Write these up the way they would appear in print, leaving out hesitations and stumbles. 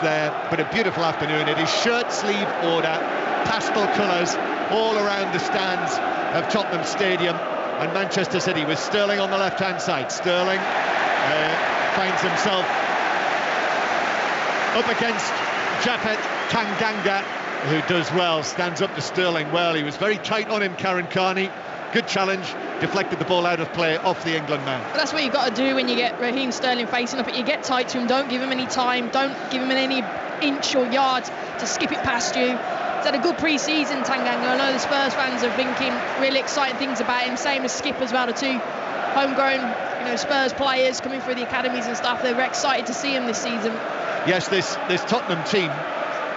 there, but a beautiful afternoon. It is shirt sleeve order, pastel colours all around the stands of Tottenham Stadium, and Manchester City with Sterling on the left-hand side. Sterling finds himself up against Japhet Tanganga, who does well, stands up to Sterling well. He was very tight on him, Karen Carney. Good challenge, deflected the ball out of play off the England man. But that's what you've got to do when you get Raheem Sterling facing up. You get tight to him, don't give him any time, don't give him any inch or yard to skip it past you. He's had a good pre-season, Tanganga. I know the Spurs fans are thinking really exciting things about him, same as Skip as well, the two homegrown Spurs players coming through the academies and stuff. They were excited to see him this season. Yes, this Tottenham team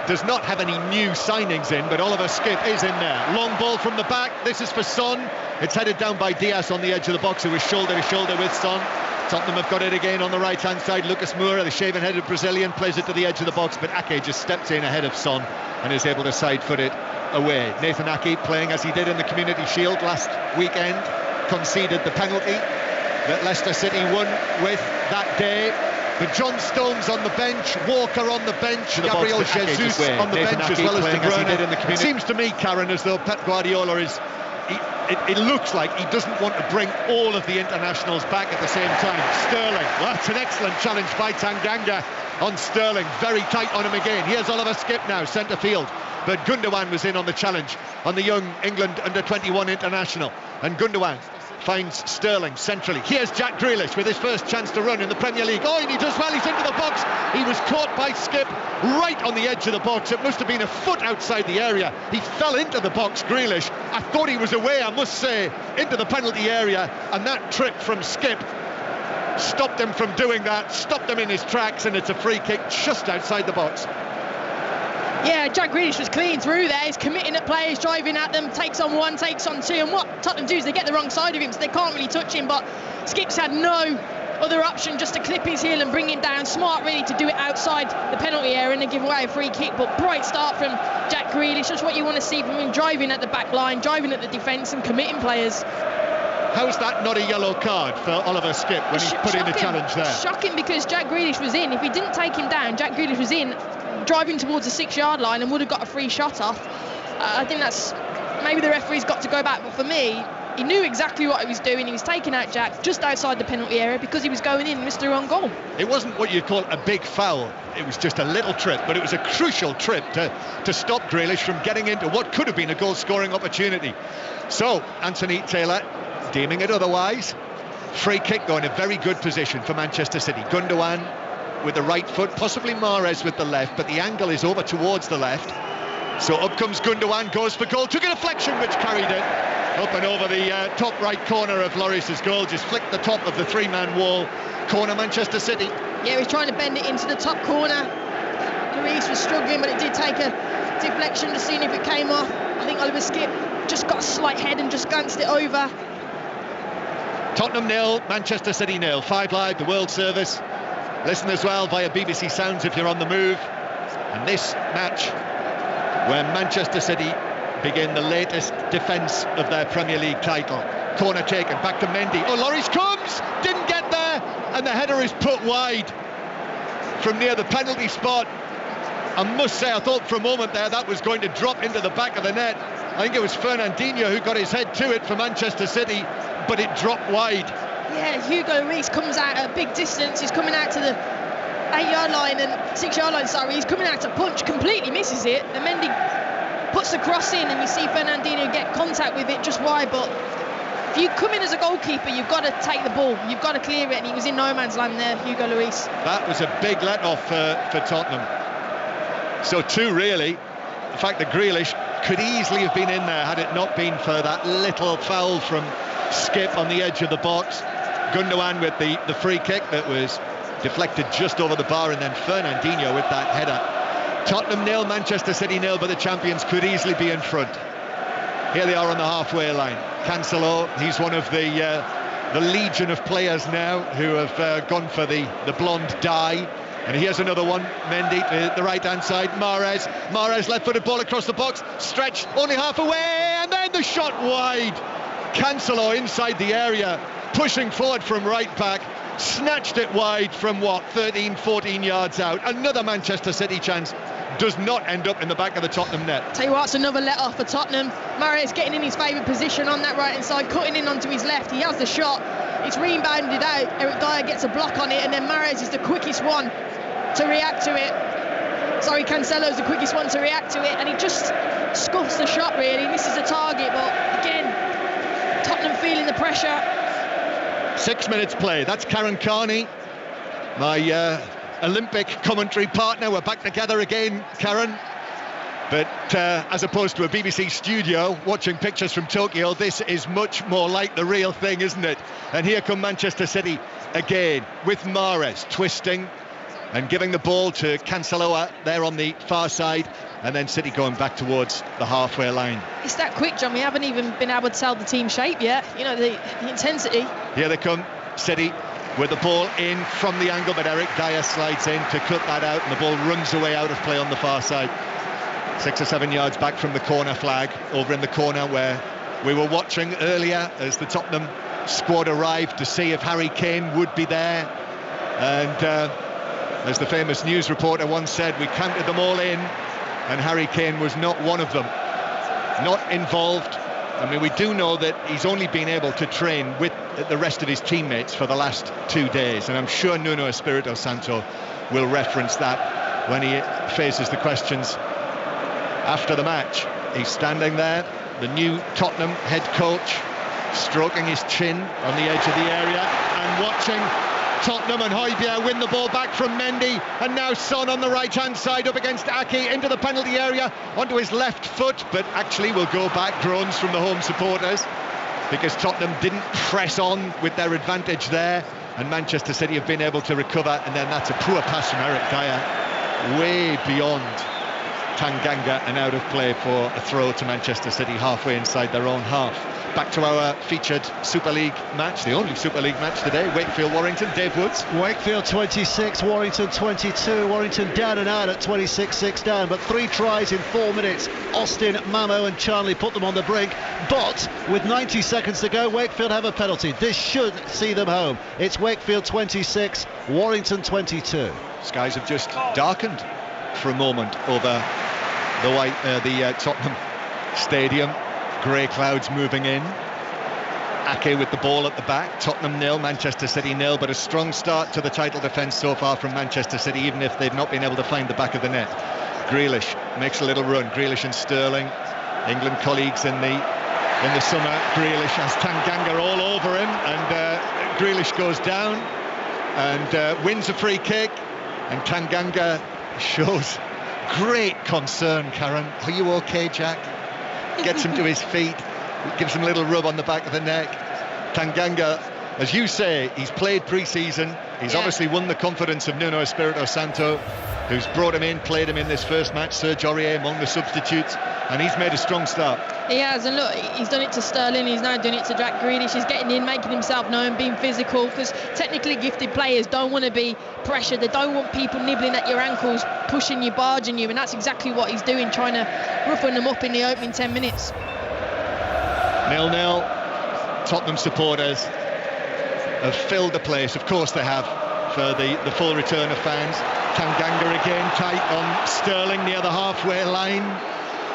does not have any new signings in, but Oliver Skip is in there. Long ball from the back, this is for Son. It's headed down by Diaz on the edge of the box, who was shoulder to shoulder with Son. Tottenham have got it again on the right-hand side. Lucas Moura, the shaven-headed Brazilian, plays it to the edge of the box, but Ake just steps in ahead of Son and is able to side-foot it away. Nathan Ake, playing as he did in the Community Shield last weekend, conceded the penalty that Leicester City won with that day. But John Stones on the bench, Walker on the bench, Gabriel Jesus on the bench, as well as De Bruyne. It seems to me, Karen, as though Pep Guardiola is... It looks like he doesn't want to bring all of the internationals back at the same time. Sterling, well, that's an excellent challenge by Tanganga on Sterling. Very tight on him again. Here's Oliver Skip now, centre field. But Gundogan was in on the challenge on the young England under-21 international. And Gundogan finds Sterling centrally. Here's Jack Grealish with his first chance to run in the Premier League. Oh, and he does well, he's into the box. He was caught by Skip right on the edge of the box. It must have been a foot outside the area. He fell into the box, Grealish. I thought he was away, I must say, into the penalty area, and that trip from Skip stopped him from doing that, stopped him in his tracks, and it's a free kick just outside the box. Yeah, Jack Grealish was clean through there. He's committing at players, driving at them, takes on one, takes on two, and what Tottenham do is they get the wrong side of him, so they can't really touch him, but Skip's had no other option just to clip his heel and bring him down. Smart really to do it outside the penalty area and to give away a free kick, but bright start from Jack Grealish. That's what you want to see from him, driving at the back line, driving at the defence and committing players. How's that not a yellow card for Oliver Skip when he's put in the challenge there? Shocking, because Jack Grealish was in. If he didn't take him down, Jack Grealish was in, driving towards the 6-yard line and would have got a free shot off. I think that's... Maybe the referee's got to go back, but for me, he knew exactly what he was doing. He was taking out Jack just outside the penalty area because he was going in and missed the wrong goal. It wasn't what you'd call a big foul. It was just a little trip, but it was a crucial trip to stop Grealish from getting into what could have been a goal-scoring opportunity. So, Anthony Taylor deeming it otherwise. Free kick going in a very good position for Manchester City. Gundogan with the right foot, possibly Mahrez with the left, but the angle is over towards the left. So up comes Gundogan, goes for goal, took a deflection which carried it up and over the top right corner of Lloris's goal, just flicked the top of the three-man wall. Corner Manchester City. Yeah, he was trying to bend it into the top corner. Lloris was struggling, but it did take a deflection, just seeing if it came off. I think Oliver Skip just got a slight head and just glanced it over. Tottenham 0, Manchester City 0. 5 Live, the World Service. Listen as well via BBC Sounds if you're on the move. And this match, where Manchester City begin the latest defence of their Premier League title. Corner taken, back to Mendy. Oh, Lloris comes! Didn't get there! And the header is put wide from near the penalty spot. I must say, I thought for a moment there that was going to drop into the back of the net. I think it was Fernandinho who got his head to it for Manchester City, but it dropped wide. Yeah, Hugo Lloris comes out at a big distance. He's coming out to the 8-yard line and 6-yard line, sorry. He's coming out to punch, completely misses it. And Mendy puts the cross in and you see Fernandinho get contact with it just wide. But if you come in as a goalkeeper, you've got to take the ball. You've got to clear it, and he was in no man's land there, Hugo Lloris. That was a big let-off for Tottenham. So two, really. The fact that Grealish could easily have been in there had it not been for that little foul from Skip on the edge of the box. Gundogan with the free kick that was deflected just over the bar, and then Fernandinho with that header. Tottenham 0, Manchester City 0, but the champions could easily be in front. Here they are on the halfway line. Cancelo, he's one of the legion of players now who have gone for the blonde dye. And here's another one, Mendy to the right-hand side, Mahrez left-footed ball across the box, stretched only half away, and then the shot wide. Cancelo inside the area, pushing forward from right back, snatched it wide from 13-14 yards out. Another Manchester City chance does not end up in the back of the Tottenham net. Tell you what, it's another let-off for Tottenham. Mahrez getting in his favourite position on that right-hand side, cutting in onto his left. He has the shot. It's rebounded out. Eric Dyer gets a block on it, and then Mahrez is the quickest one to react to it. Sorry, Cancelo's the quickest one to react to it, and he just scuffs the shot, really. Misses the target, but again, Tottenham feeling the pressure. 6 minutes play. That's Karen Carney, my Olympic commentary partner. We're back together again, Karen. But as opposed to a BBC studio watching pictures from Tokyo, this is much more like the real thing, isn't it? And here come Manchester City again with Mahrez twisting and giving the ball to Cancelo there on the far side, and then City going back towards the halfway line. It's that quick, John. We haven't even been able to tell the team shape yet. You know, the intensity. Here they come, City, with the ball in from the angle, but Eric Dyer slides in to cut that out, and the ball runs away out of play on the far side. 6 or 7 yards back from the corner flag, over in the corner where we were watching earlier as the Tottenham squad arrived to see if Harry Kane would be there. And as the famous news reporter once said, we counted them all in, and Harry Kane was not one of them. Not involved. I mean, we do know that he's only been able to train with the rest of his teammates for the last 2 days, and I'm sure Nuno Espirito Santo will reference that when he faces the questions after the match. He's standing there, the new Tottenham head coach, stroking his chin on the edge of the area and watching Tottenham and Højbjerg win the ball back from Mendy, and now Son on the right-hand side up against Ake into the penalty area onto his left foot, but actually will go back. Groans from the home supporters because Tottenham didn't press on with their advantage there, and Manchester City have been able to recover, and then that's a poor pass from Eric Dyer way beyond Tanganga and out of play for a throw to Manchester City halfway inside their own half. Back to our featured Super League match, the only Super League match today, Wakefield-Warrington. Dave Woods. Wakefield 26, Warrington 22. Warrington down and out at 26-6 down, but 3 tries in 4 minutes. Austin, Mamo and Charlie put them on the brink, but with 90 seconds to go, Wakefield have a penalty. This should see them home. It's Wakefield 26, Warrington 22. Skies have just darkened for a moment over the Tottenham Stadium. Grey clouds moving in. Ake with the ball at the back. Tottenham 0, Manchester City 0, but a strong start to the title defence so far from Manchester City, even if they've not been able to find the back of the net. Grealish makes a little run. Grealish and Sterling, England colleagues in the summer. Grealish has Tanganga all over him, and Grealish goes down and wins a free kick, and Tanganga shows great concern. Karen, are you okay, Jack? Gets him to his feet, gives him a little rub on the back of the neck. Tanganga, as you say, he's played pre-season. He's obviously won the confidence of Nuno Espirito Santo, who's brought him in, played him in this first match. Serge Aurier among the substitutes, and he's made a strong start. He has, and look, he's done it to Sterling, he's now doing it to Jack Grealish. He's getting in, making himself known, being physical, because technically gifted players don't want to be pressured. They don't want people nibbling at your ankles, pushing you, barging you, and that's exactly what he's doing, trying to roughen them up in the opening 10 minutes. 0-0. Tottenham supporters have filled the place, of course they have, for the full return of fans. Tanganga again tight on Sterling near the halfway line,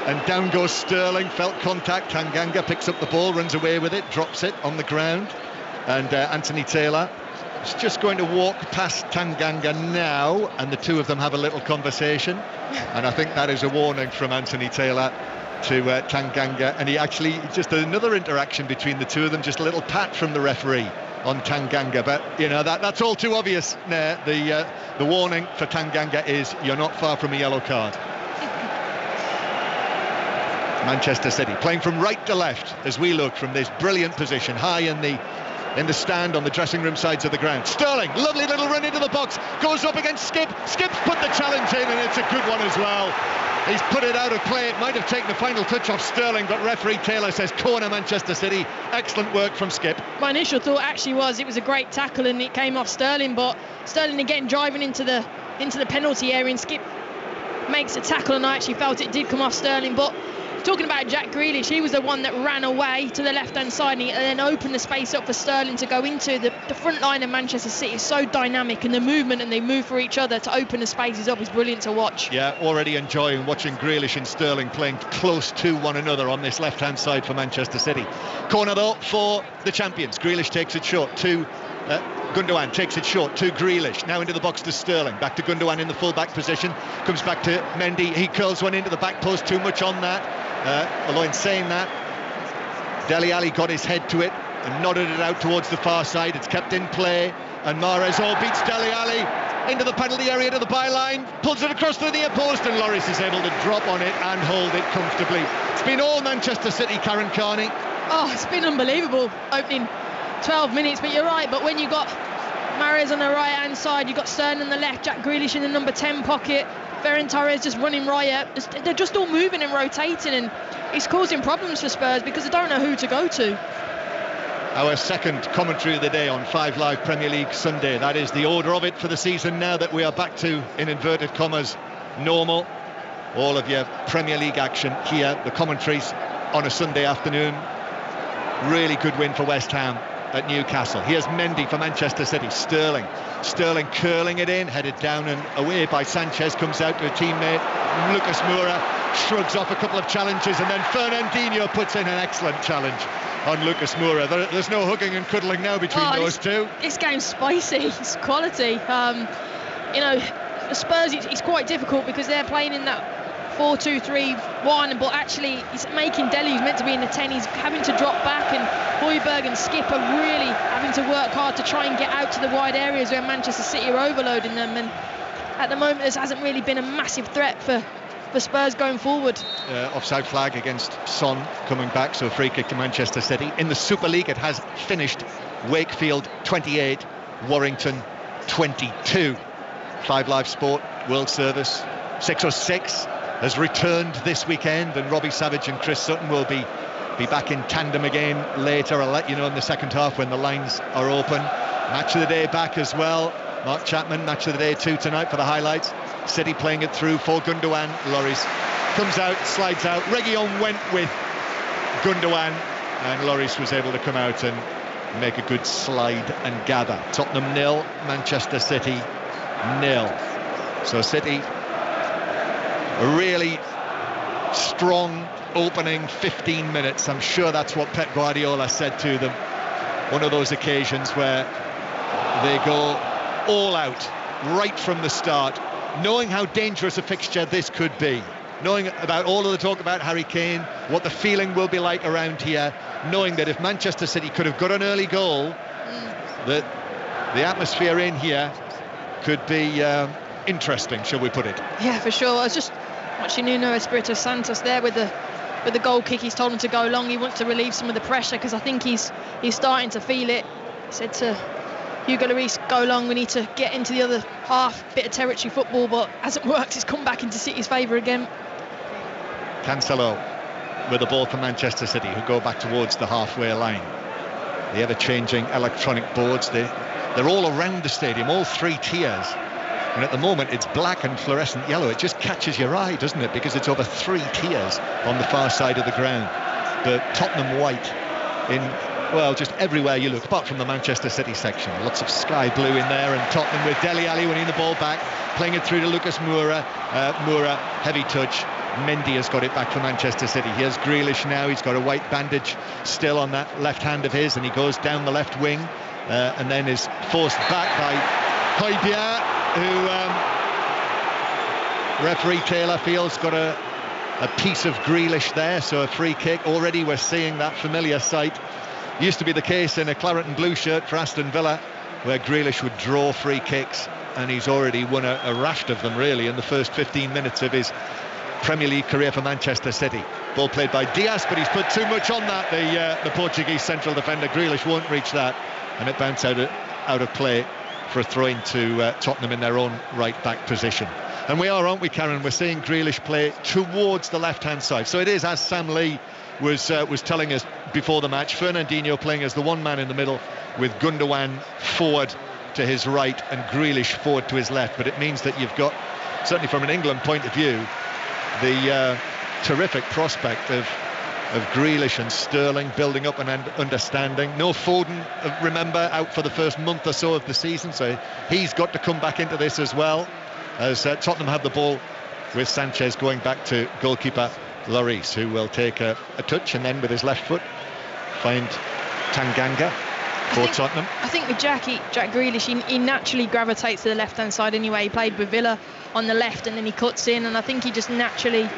and down goes Sterling. Felt contact. Tanganga picks up the ball, runs away with it, drops it on the ground, and Anthony Taylor is just going to walk past Tanganga now, and the two of them have a little conversation, and I think that is a warning from Anthony Taylor to Tanganga, and he actually, just another interaction between the two of them, just a little pat from the referee on Tanganga, but you know that's all too obvious. The warning for Tanganga is you're not far from a yellow card. Manchester City playing from right to left as we look from this brilliant position, high in the stand on the dressing room sides of the ground. Sterling, lovely little run into the box, goes up against Skip. Skip's put the challenge in, and it's a good one as well. He's put it out of play. It might have taken the final touch off Sterling, but referee Taylor says corner Manchester City. Excellent work from Skip. My initial thought actually was it was a great tackle and it came off Sterling, but Sterling again driving into the penalty area, and Skip makes a tackle, and I actually felt it did come off Sterling. But talking about Jack Grealish, he was the one that ran away to the left-hand side and then opened the space up for Sterling to go into. The front line of Manchester City is so dynamic, and the movement and they move for each other to open the spaces up is brilliant to watch. Yeah, already enjoying watching Grealish and Sterling playing close to one another on this left-hand side for Manchester City. Corner though for the champions. Grealish takes it short to Gundogan, takes it short to Grealish, now into the box to Sterling, back to Gundogan in the full-back position, comes back to Mendy, he curls one into the back post, too much on that, although in saying that, Dele Alli got his head to it and nodded it out towards the far side. It's kept in play, and Mahrez beats Dele Alli into the penalty area to the byline, pulls it across to the near post, and Lloris is able to drop on it and hold it comfortably. It's been all Manchester City, Karen Carney. Oh, it's been unbelievable opening 12 minutes, but you're right. But when you got Mahrez on the right hand side, you've got Sterling on the left, Jack Grealish in the number 10 pocket, Ferran Torres just running riot. They're just all moving and rotating, and it's causing problems for Spurs because they don't know who to go to. Our second commentary of the day on 5 Live Premier League Sunday. That is the order of it for the season now that we are back to, in inverted commas, normal. All of your Premier League action here, the commentaries on a Sunday afternoon. Really good win for West Ham at Newcastle. Here's Mendy for Manchester City. Sterling curling it in, headed down and away by Sanchez, comes out to a teammate. Lucas Moura shrugs off a couple of challenges, and then Fernandinho puts in an excellent challenge on Lucas Moura. There's no hugging and cuddling now between those two. This game's spicy, it's quality. You know, the Spurs, it's quite difficult because they're playing in that 4-2-3-1, but actually it's making Dele, who's meant to be in the 10, he's having to drop back, and Højbjerg and Skip are really having to work hard to try and get out to the wide areas where Manchester City are overloading them, and at the moment there hasn't really been a massive threat for Spurs going forward. Offside flag against Son coming back, so free kick to Manchester City. In the Super League it has finished Wakefield 28, Warrington 22. 5 Live Sport World Service 606 has returned this weekend, and Robbie Savage and Chris Sutton will be back in tandem again later. I'll let you know in the second half when the lines are open. Match of the day back as well. Mark Chapman, match of the day too tonight for the highlights. City playing it through for Gundogan. Lloris comes out, slides out. Reguilon went with Gundogan, and Lloris was able to come out and make a good slide and gather. Tottenham 0, Manchester City 0. So City, a really strong opening 15 minutes. I'm sure that's what Pep Guardiola said to them. One of those occasions where they go all out right from the start, knowing how dangerous a fixture this could be, knowing about all of the talk about Harry Kane, what the feeling will be like around here, knowing that if Manchester City could have got an early goal, that the atmosphere in here could be interesting, shall we put it? Yeah, for sure. I was just watching Nuno Espirito Santos there with the goal kick. He's told him to go long. He wants to relieve some of the pressure because I think he's starting to feel it. He said to Hugo Lloris, go long, we need to get into the other half, bit of territory football, but hasn't worked. It's come back into City's favour again. Cancelo with the ball for Manchester City, who go back towards the halfway line. The ever-changing electronic boards, they're all around the stadium, all 3 tiers. And at the moment it's black and fluorescent yellow. It just catches your eye, doesn't it? Because it's over 3 tiers on the far side of the ground. The Tottenham white in, well, just everywhere you look, apart from the Manchester City section. Lots of sky blue in there, and Tottenham with Dele Alli winning the ball back, playing it through to Lucas Moura. Moura, heavy touch. Mendy has got it back for Manchester City. Here's Grealish now. He's got a white bandage still on that left hand of his, and he goes down the left wing and then is forced back by Højbjerg, who referee Taylor feels got a piece of Grealish there, so a free kick. Already we're seeing that familiar sight. Used to be the case in a claret and blue shirt for Aston Villa, where Grealish would draw free kicks, and he's already won a raft of them really in the first 15 minutes of his Premier League career for Manchester City. Ball played by Diaz, but he's put too much on that, the Portuguese central defender. Grealish won't reach that, and it bounced out of play for a throw-in to Tottenham in their own right-back position. And we are, aren't we, Karen? We're seeing Grealish play towards the left-hand side. So it is, as Sam Lee was telling us before the match, Fernandinho playing as the one man in the middle, with Gundogan forward to his right and Grealish forward to his left. But it means that you've got, certainly from an England point of view, the terrific prospect of Grealish and Sterling building up an understanding. No Foden, remember, out for the first month or so of the season, so he's got to come back into this as well, as Tottenham have the ball with Sanchez going back to goalkeeper Lloris, who will take a touch and then with his left foot find Tanganga for Tottenham. I think with Jack Grealish, he naturally gravitates to the left-hand side anyway. He played with Villa on the left and then he cuts in, and I think he just naturally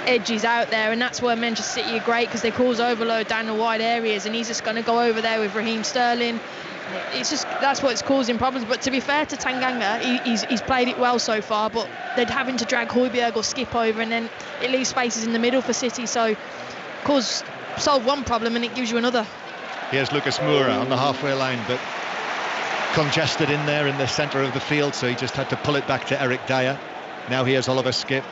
edges out there, and that's where Manchester City are great, because they cause overload down the wide areas, and he's just going to go over there with Raheem Sterling. It's just, that's what's causing problems. But to be fair to Tanganga, he's played it well so far, but they're having to drag Højbjerg or skip over, and then it leaves spaces in the middle for City, so solve one problem and it gives you another. Here's Lucas Moura on the halfway line, but congested in there in the centre of the field, so he just had to pull it back to Eric Dyer. Now here's Oliver Skipp.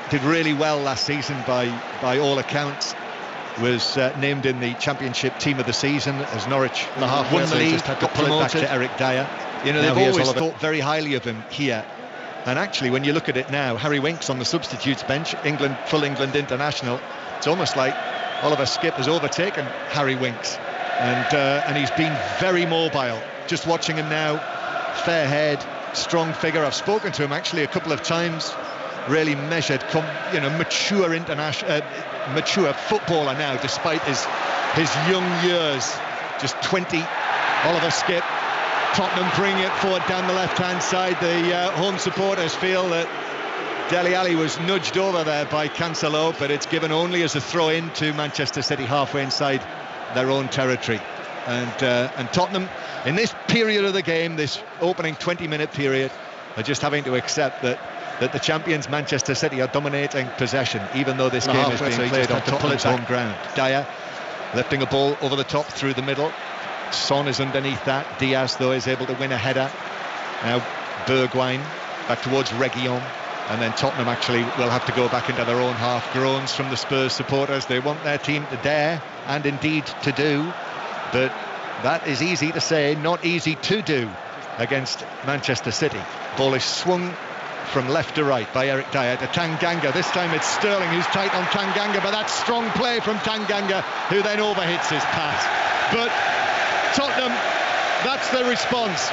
Did really well last season by all accounts. Was named in the Championship Team of the Season as Norwich the halfway line. He just had to pull it back to Eric Dyer. You know, they've always thought very highly of him here. And actually, when you look at it now, Harry Winks on the substitutes bench, full England international. It's almost like Oliver Skipp has overtaken Harry Winks, and he's been very mobile. Just watching him now, fair head, strong figure. I've spoken to him actually a couple of times. Really measured, mature mature footballer now, despite his young years. Just 20. Oliver Skipp. Tottenham bring it forward down the left-hand side. The home supporters feel that Dele Alli was nudged over there by Cancelo, but it's given only as a throw-in to Manchester City halfway inside their own territory. And Tottenham, in this period of the game, this opening 20-minute period, are just having to accept that the champions Manchester City are dominating possession, even though this game is being played on Tottenham's home ground. Dyer lifting a ball over the top through the middle. Son is underneath that. Diaz, though, is able to win a header. Now Bergwijn back towards Reguilon, and then Tottenham actually will have to go back into their own half. Groans from the Spurs supporters. They want their team to dare, and indeed to do, but that is easy to say, not easy to do against Manchester City. Ball is swung from left to right by Eric Dyer to Tanganga. This time it's Sterling who's tight on Tanganga, but that's strong play from Tanganga, who then overhits his pass. But Tottenham, that's the response.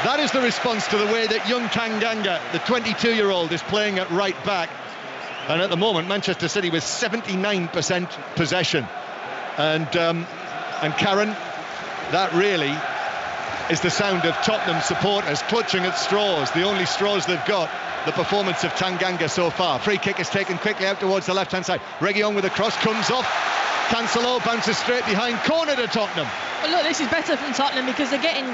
That is the response to the way that young Tanganga, the 22-year-old, is playing at right back. And at the moment, Manchester City with 79% possession. And Karen, that really is the sound of Tottenham supporters clutching at straws, the only straws they've got. The performance of Tanganga so far. Free kick is taken quickly out towards the left-hand side. Reguilon with a cross, comes off. Cancelo bounces straight behind, corner to Tottenham. Well, look, this is better from Tottenham, because they're getting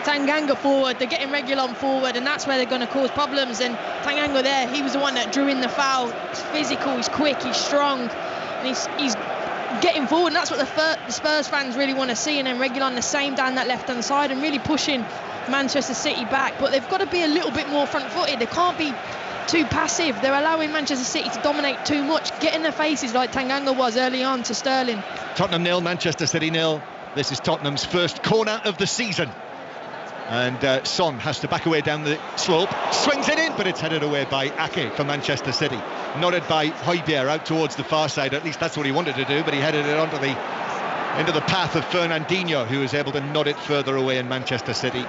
Tanganga forward, they're getting Reguilon forward, and that's where they're going to cause problems. And Tanganga there, he was the one that drew in the foul. He's physical, he's quick, he's strong, and he's getting forward, and that's what the Spurs fans really want to see. And then Reguilon the same down that left-hand side and really pushing Manchester City back. But they've got to be a little bit more front-footed. They can't be too passive. They're allowing Manchester City to dominate too much, get in their faces like Tanganga was early on to Sterling. Tottenham 0, Manchester City 0. This is Tottenham's first corner of the season. And Son has to back away down the slope, swings it in, but it's headed away by Ake for Manchester City. Nodded by Højbjerg out towards the far side. At least that's what he wanted to do, but he headed it into the path of Fernandinho, who was able to nod it further away in Manchester City.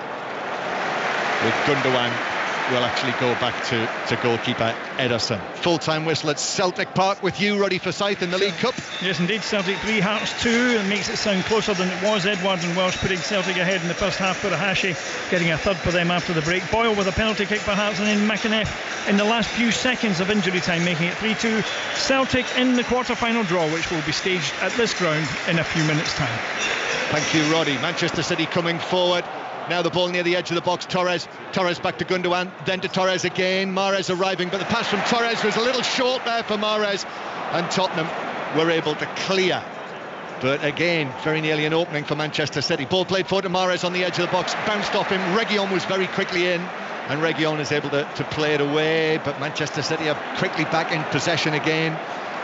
With Gundogan will actually go back to goalkeeper Ederson. Full-time whistle at Celtic Park with you, Roddy Forsyth, in the League Cup. Yes, indeed. Celtic 3, Hearts 2, and makes it sound closer than it was. Edwards and Welsh putting Celtic ahead in the first half. Furuhashi getting a third for them after the break. Boyle with a penalty kick for Hearts, and then McInnes in the last few seconds of injury time, making it 3-2. Celtic in the quarter-final draw, which will be staged at this ground in a few minutes' time. Thank you, Roddy. Manchester City coming forward. Now the ball near the edge of the box. Torres back to Gundogan, then to Torres again. Mahrez arriving, but the pass from Torres was a little short there for Mahrez, and Tottenham were able to clear. But again, very nearly an opening for Manchester City. Ball played forward to Mahrez on the edge of the box, bounced off him. Reguilon was very quickly in, and Reguilon is able to play it away, but Manchester City are quickly back in possession again,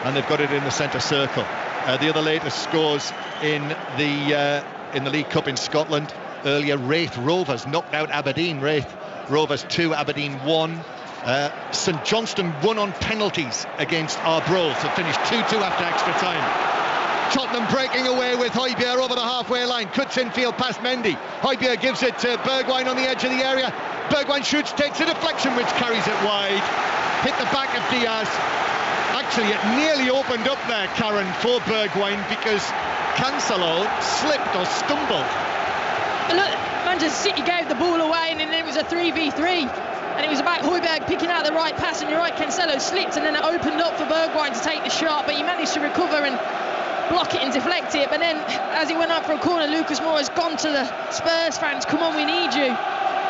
and they've got it in the centre circle. The other latest scores in the League Cup in Scotland. Earlier, Raith Rovers knocked out Aberdeen. Raith Rovers 2, Aberdeen 1. St Johnstone won on penalties against Arbroath, so finished 2-2 after extra time. Tottenham breaking away with Højbjerg over the halfway line, cuts infield past Mendy. Højbjerg gives it to Bergwijn on the edge of the area. Bergwijn shoots, takes a deflection which carries it wide. Hit the back of Diaz. Actually, it nearly opened up there, Karen, for Bergwijn, because Cancelo slipped or stumbled. And look, Manchester City gave the ball away, and then it was a 3v3. And it was about Højbjerg picking out the right pass, and you're right, Cancelo slipped, and then it opened up for Bergwijn to take the shot, but he managed to recover and block it and deflect it. But then, as he went up for a corner, Lucas Moura has gone to the Spurs fans, come on, we need you.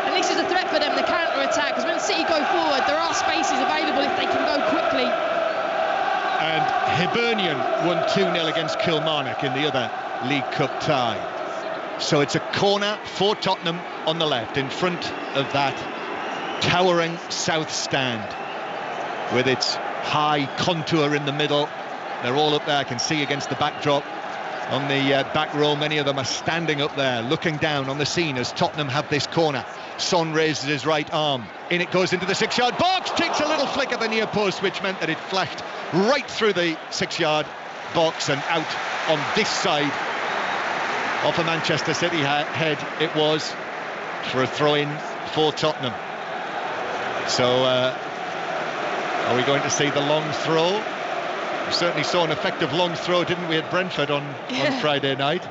And this is a threat for them, the counter-attack, because when City go forward, there are spaces available if they can go quickly. And Hibernian won 2-0 against Kilmarnock in the other League Cup tie. So it's a corner for Tottenham on the left, in front of that towering south stand, with its high contour in the middle. They're all up there, I can see against the backdrop. On the back row, many of them are standing up there, looking down on the scene as Tottenham have this corner. Son raises his right arm, in it goes into the 6-yard box, takes a little flick at the near post, which meant that it flashed right through the 6-yard box and out on this side off a Manchester City head. It was for a throw-in for Tottenham. So are we going to see the long throw? We certainly saw an effective long throw, didn't we, at Brentford on Friday night?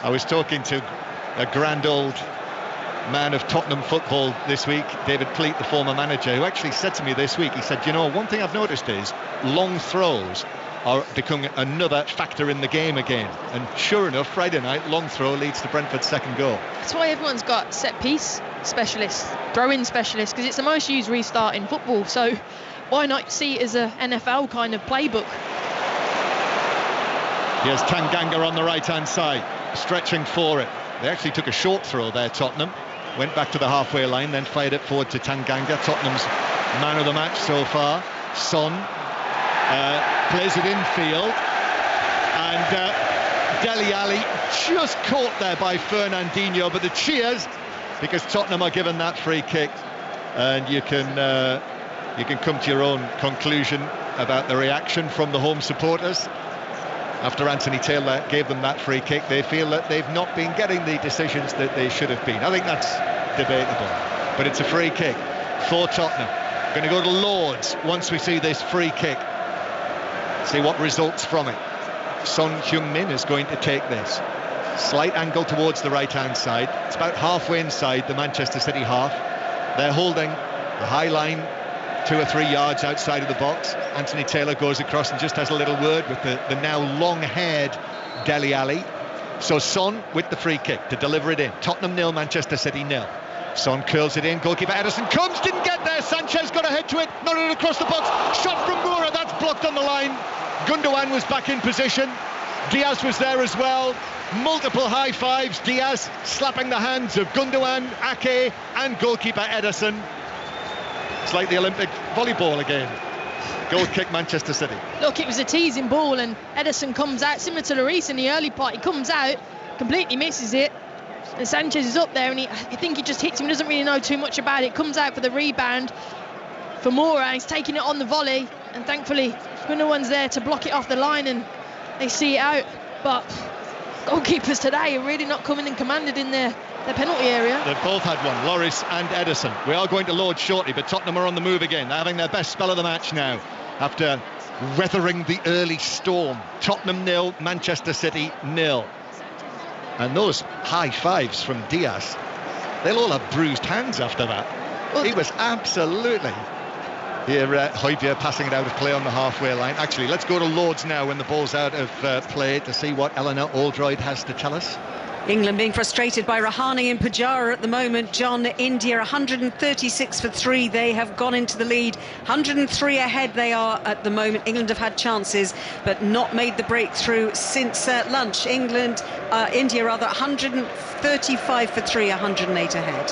I was talking to a grand old man of Tottenham football this week, David Pleat, the former manager, who actually said to me this week, he said, you know, one thing I've noticed is long throws are becoming another factor in the game again. And sure enough, Friday night, long throw leads to Brentford's second goal. That's why everyone's got set-piece specialists, throw-in specialists, because it's the most used restart in football. So why not see it as a NFL kind of playbook? Here's Tanganga on the right-hand side, stretching for it. They actually took a short throw there, Tottenham. Went back to the halfway line, then fired it forward to Tanganga, Tottenham's man of the match so far. Son plays it infield, and Dele Alli just caught there by Fernandinho, but the cheers, because Tottenham are given that free kick, and you can come to your own conclusion about the reaction from the home supporters. After Anthony Taylor gave them that free kick, they feel that they've not been getting the decisions that they should have been. I think that's debatable, but it's a free kick for Tottenham. We're going to go to Lords once we see this free kick, see what results from it. Son Heung-min is going to take this. Slight angle towards the right-hand side. It's about halfway inside the Manchester City half. They're holding the high line 2 or 3 yards outside of the box. Anthony Taylor goes across and just has a little word with the now long-haired Dele Alli. So Son with the free kick to deliver it in. Tottenham 0, Manchester City 0. Son curls it in, goalkeeper Ederson comes, didn't get there, Sanchez got a head to it, not across the box, shot from Moura, that's blocked on the line. Gundogan was back in position, Diaz was there as well, multiple high fives, Diaz slapping the hands of Gundogan, Ake and goalkeeper Ederson. It's like the Olympic volleyball again. Goal kick, Manchester City. Look, it was a teasing ball, and Ederson comes out, similar to Lloris in the early part. He comes out, completely misses it, and Sanchez is up there, and I think he just hits him, doesn't really know too much about it. Comes out for the rebound for Moura, he's taking it on the volley, and thankfully Gundogan's there to block it off the line, and they see it out. But goalkeepers today are really not coming in commanded in their penalty area. They've both had one, Lloris and Ederson. We are going to Lords shortly, but Tottenham are on the move again. They're having their best spell of the match now after weathering the early storm. Tottenham 0, Manchester City 0. And those high fives from Diaz, they'll all have bruised hands after that. Well, he was absolutely... Here, Højbjerg passing it out of play on the halfway line. Actually, let's go to Lords now when the ball's out of play to see what Eleanor Oldroyd has to tell us. England being frustrated by Rahane and Pujara at the moment. John, India 136 for 3. They have gone into the lead. 103 ahead they are at the moment. England have had chances but not made the breakthrough since lunch. India 135 for 3, 108 ahead.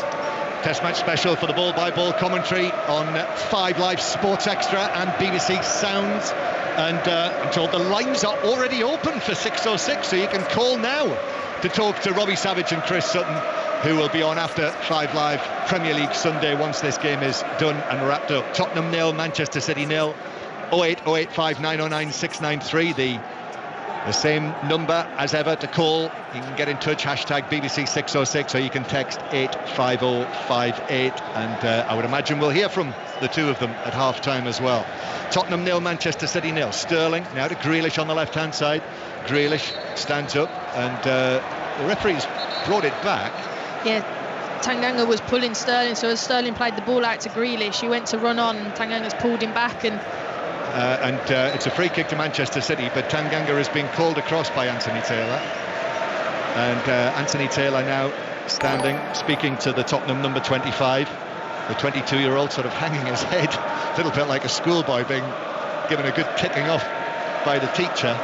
Test match special for the ball-by-ball commentary on 5 Live Sports Extra and BBC Sounds. And I'm told the lines are already open for 606, so you can call now to talk to Robbie Savage and Chris Sutton who will be on after 5 Live Premier League Sunday once this game is done and wrapped up. Tottenham 0, Manchester City 0. 08085 909 693, the same number as ever to call. You can get in touch, hashtag BBC 606, or you can text 85058, and I would imagine we'll hear from the two of them at half-time as well. Tottenham 0, Manchester City 0. Sterling now to Grealish on the left-hand side. Grealish stands up, and the referee's brought it back. Yeah, Tanganga was pulling Sterling, so as Sterling played the ball out to Grealish, he went to run on, and Tanganga's pulled him back, and it's a free kick to Manchester City, but Tanganga is being called across by Anthony Taylor, and Anthony Taylor now standing, speaking to the Tottenham number 25, the 22-year-old, sort of hanging his head, a little bit like a schoolboy being given a good kicking off by the teacher,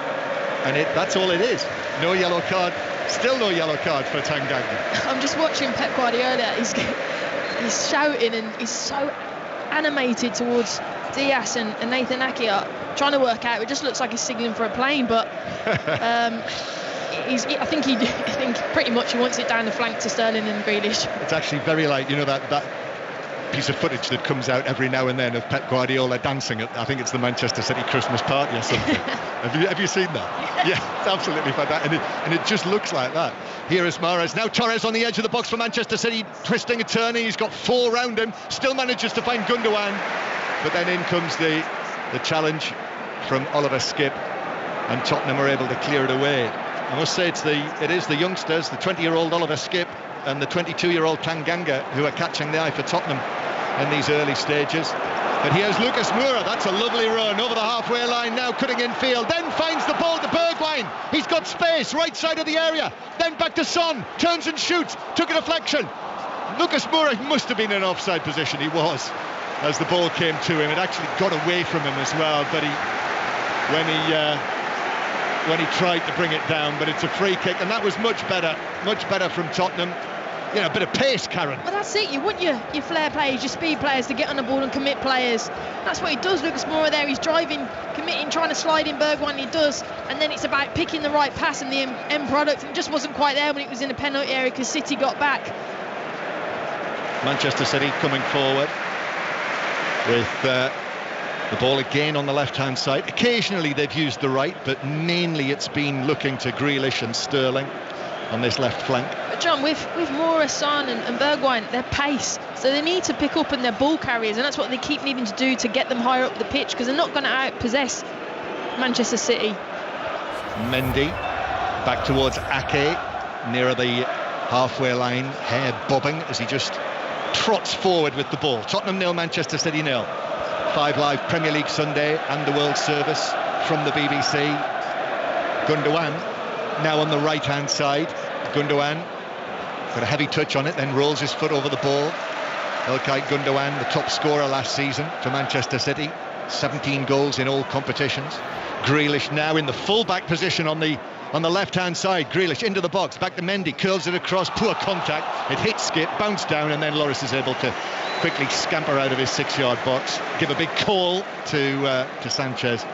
and that's all it is. No yellow card, still no yellow card for Tanganga. I'm just watching Pep Guardiola. He's shouting, and he's so animated towards Diaz and Nathan Ake are trying to work out. It just looks like he's signalling for a plane, but I think pretty much he wants it down the flank to Sterling and Grealish. It's actually very like, you know, that piece of footage that comes out every now and then of Pep Guardiola dancing at, I think it's the Manchester City Christmas party or something. Have you seen that? Yeah, it's absolutely fantastic, and it just looks like that. Here is Mahrez, now Torres on the edge of the box for Manchester City, twisting and turning. He's got 4 round him, still manages to find Gundogan, but then in comes the challenge from Oliver Skipp, and Tottenham are able to clear it away. I must say it is the youngsters, the 20-year-old Oliver Skipp and the 22-year-old Tanganga, who are catching the eye for Tottenham in these early stages. But here's Lucas Moura, that's a lovely run over the halfway line now, cutting in field, then finds the ball to Bergwijn. He's got space, right side of the area, then back to Son, turns and shoots, took a deflection. Lucas Moura must have been in an offside position, he was, as the ball came to him. It actually got away from him as well, but when he tried to bring it down, but it's a free kick, and that was much better from Tottenham. You know, a bit of pace, Karen. Well, that's it. You want your flair players, your speed players to get on the ball and commit players. That's what he does. Lucas Moura there, he's driving, committing, trying to slide in Bergwijn, he does, and then it's about picking the right pass and the end product. It just wasn't quite there when it was in the penalty area because City got back. Manchester City coming forward with the ball again on the left-hand side. Occasionally they've used the right, but mainly it's been looking to Grealish and Sterling on this left flank. But John, with Moura, Son and Bergwijn, their pace, so they need to pick up, and their ball carriers, and that's what they keep needing to do to get them higher up the pitch, because they're not going to outpossess Manchester City. Mendy back towards Ake, nearer the halfway line, hair bobbing as he just trots forward with the ball. Tottenham 0, Manchester City 0. 5 Live Premier League Sunday and the World Service from the BBC. Gundogan now on the right-hand side. Gundogan got a heavy touch on it, then rolls his foot over the ball. Ilkay Gundogan, the top scorer last season for Manchester City, 17 goals in all competitions. Grealish now in the full-back position on the left-hand side. Grealish into the box, back to Mendy, curls it across, poor contact. It hits Skip, bounced down, and then Lloris is able to quickly scamper out of his 6-yard box, give a big call to Sanchez,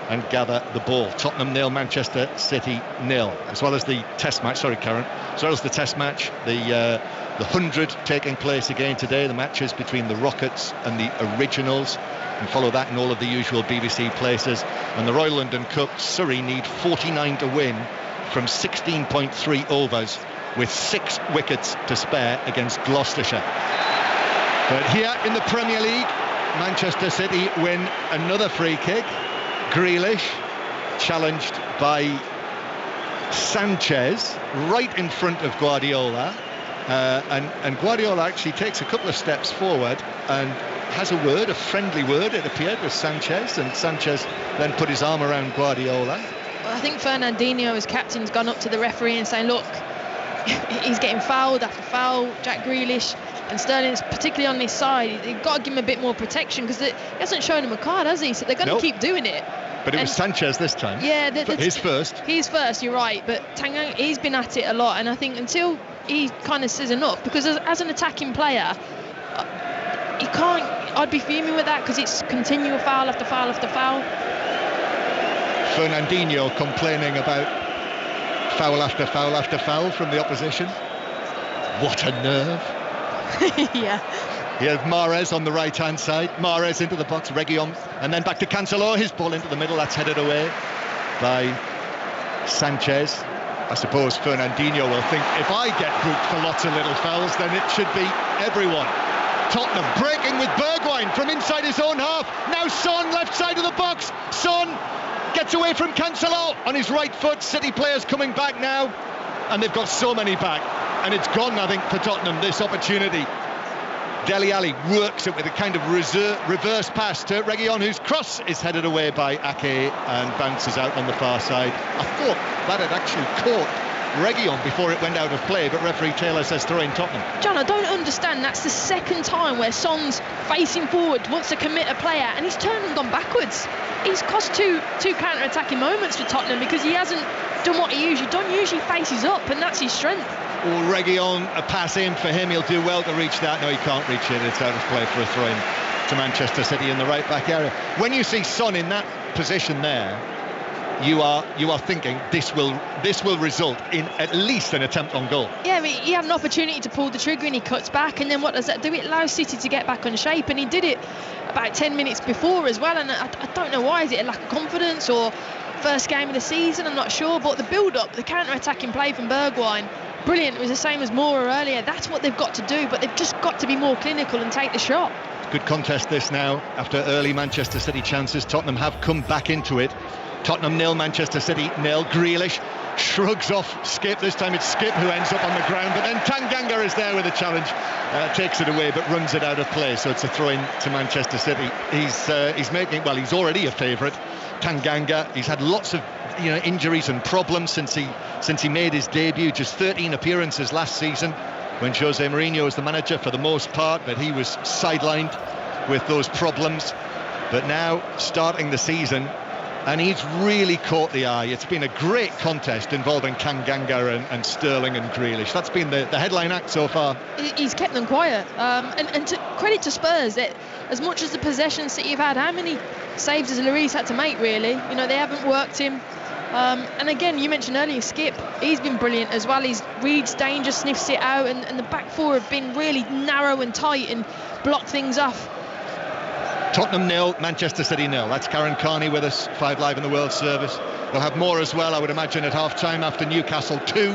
and gather the ball. Tottenham 0, Manchester City 0. As well as the test match, sorry Karen, as well as the test match, the 100 taking place again today, the matches between the Rockets and the Originals, and follow that in all of the usual BBC places. And the Royal London Cup, Surrey need 49 to win from 16.3 overs with 6 wickets to spare against Gloucestershire. But here in the Premier League, Manchester City win another free kick. Grealish challenged by Sanchez right in front of Guardiola, and Guardiola actually takes a couple of steps forward and has a friendly word, it appeared, with Sanchez, and Sanchez then put his arm around Guardiola. Well, I think Fernandinho, as captain's gone up to the referee and saying, look, he's getting fouled after foul, Jack Grealish, and Sterling's particularly on this side. You've got to give him a bit more protection, because he hasn't shown him a card, has he? So they're going to keep doing it. But it was Sanchez this time. Yeah, his first. He's first, you're right. But Tanganga, he's been at it a lot, and I think until he kind of says enough, because as an attacking player, he can't. I'd be fuming with that, because it's continual foul after foul after foul. Fernandinho complaining about foul after foul after foul from the opposition. What a nerve. Yeah. He has Mahrez on the right-hand side. Mahrez into the box, Reguilón, and then back to Cancelo. His ball into the middle. That's headed away by Sanchez. I suppose Fernandinho will think, if I get booked for lots of little fouls, then it should be everyone. Tottenham breaking with Bergwijn from inside his own half. Now Son, left side of the box. Son gets away from Cancelo on his right foot. City players coming back now, and they've got so many back. And it's gone, I think, for Tottenham, this opportunity. Dele Alli works it with a kind of reverse pass to Reguilón, whose cross is headed away by Ake and bounces out on the far side. I thought that had actually caught Reguilón before it went out of play, but referee Taylor says throw in Tottenham. John, I don't understand. That's the second time where Son's facing forward, wants to commit a player, and he's turned and gone backwards. He's cost two counter-attacking moments for Tottenham because he hasn't done what he usually done. Usually faces up, and that's his strength. Well, Reguilón, a pass in for him. He'll do well to reach that. No, he can't reach it. It's out of play for a throw-in to Manchester City in the right-back area. When you see Son in that position there, you are thinking this will result in at least an attempt on goal. Yeah, but he had an opportunity to pull the trigger and he cuts back, and then what does that do? It allows City to get back on shape, and he did it about 10 minutes before as well. And I don't know why. Is it a lack of confidence or first game of the season? I'm not sure, but the build-up, the counter-attacking play from Bergwijn, brilliant. It was the same as Moura earlier. That's what they've got to do, but they've just got to be more clinical and take the shot. Good contest this now. After early Manchester City chances, Tottenham have come back into it. Tottenham 0, Manchester City 0. Grealish shrugs off Skip. This time it's Skip who ends up on the ground, but then Tanganga is there with a challenge, takes it away but runs it out of play, so it's a throw-in to Manchester City. He's making, well, he's already a favourite, Tanganga. He's had lots of injuries and problems since he made his debut. Just 13 appearances last season when Jose Mourinho was the manager for the most part, but he was sidelined with those problems. But now starting the season, and he's really caught the eye. It's been a great contest involving Tanganga and Sterling and Grealish. That's been the headline act so far. He's kept them quiet, and credit to Spurs that as much as the possession City have had, how many saves has Lloris had to make really? They haven't worked him. And again, you mentioned earlier Skip, he's been brilliant as well. He reads danger, sniffs it out, and the back four have been really narrow and tight and blocked things off. Tottenham 0, Manchester City 0. That's Karen Carney with us, 5 Live in the World Service. We'll have more as well, I would imagine, at half-time after Newcastle 2,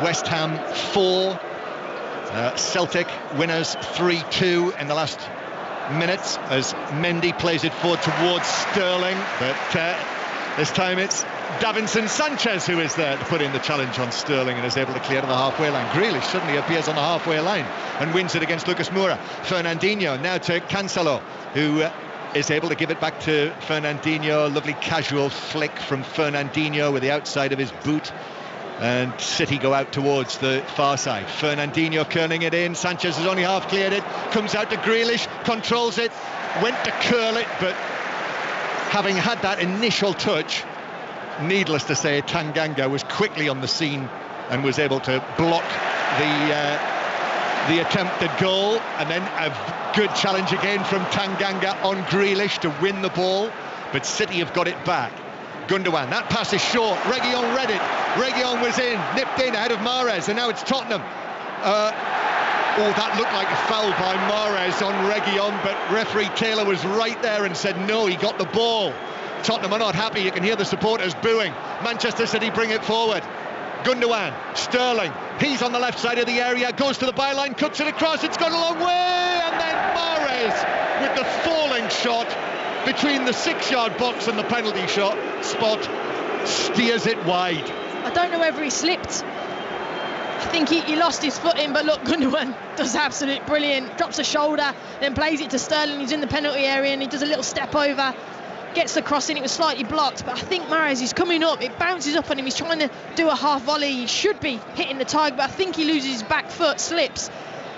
West Ham 4. Celtic winners 3-2 in the last minutes as Mendy plays it forward towards Sterling, but this time it's Davinson Sanchez who is there to put in the challenge on Sterling and is able to clear to the halfway line. Grealish suddenly appears on the halfway line and wins it against Lucas Moura. Fernandinho now to Cancelo, who is able to give it back to Fernandinho. Lovely casual flick from Fernandinho with the outside of his boot, and City go out towards the far side. Fernandinho curling it in. Sanchez has only half cleared it, comes out to Grealish, controls it, went to curl it, but having had that initial touch, needless to say, Tanganga was quickly on the scene and was able to block the attempted goal, and then a good challenge again from Tanganga on Grealish to win the ball, but City have got it back. Gundogan, that pass is short. Reguilón read it. Reguilón was in, nipped in ahead of Mahrez, and now it's Tottenham. That looked like a foul by Mahrez on Reguilón, but referee Taylor was right there and said no, he got the ball. Tottenham are not happy. You can hear the supporters booing. Manchester City bring it forward. Gundogan, Sterling, he's on the left side of the area, goes to the byline, cuts it across, it's gone a long way, and then Mahrez with the falling shot between the 6-yard box and the penalty spot steers it wide. I don't know whether he slipped. I think he lost his footing, but look, Gundogan does absolutely brilliant, drops a shoulder, then plays it to Sterling, who's in the penalty area, and he does a little step over, gets the cross in. It was slightly blocked, but I think Mahrez is coming up, it bounces up on him, he's trying to do a half volley, he should be hitting the target, but I think he loses his back foot, slips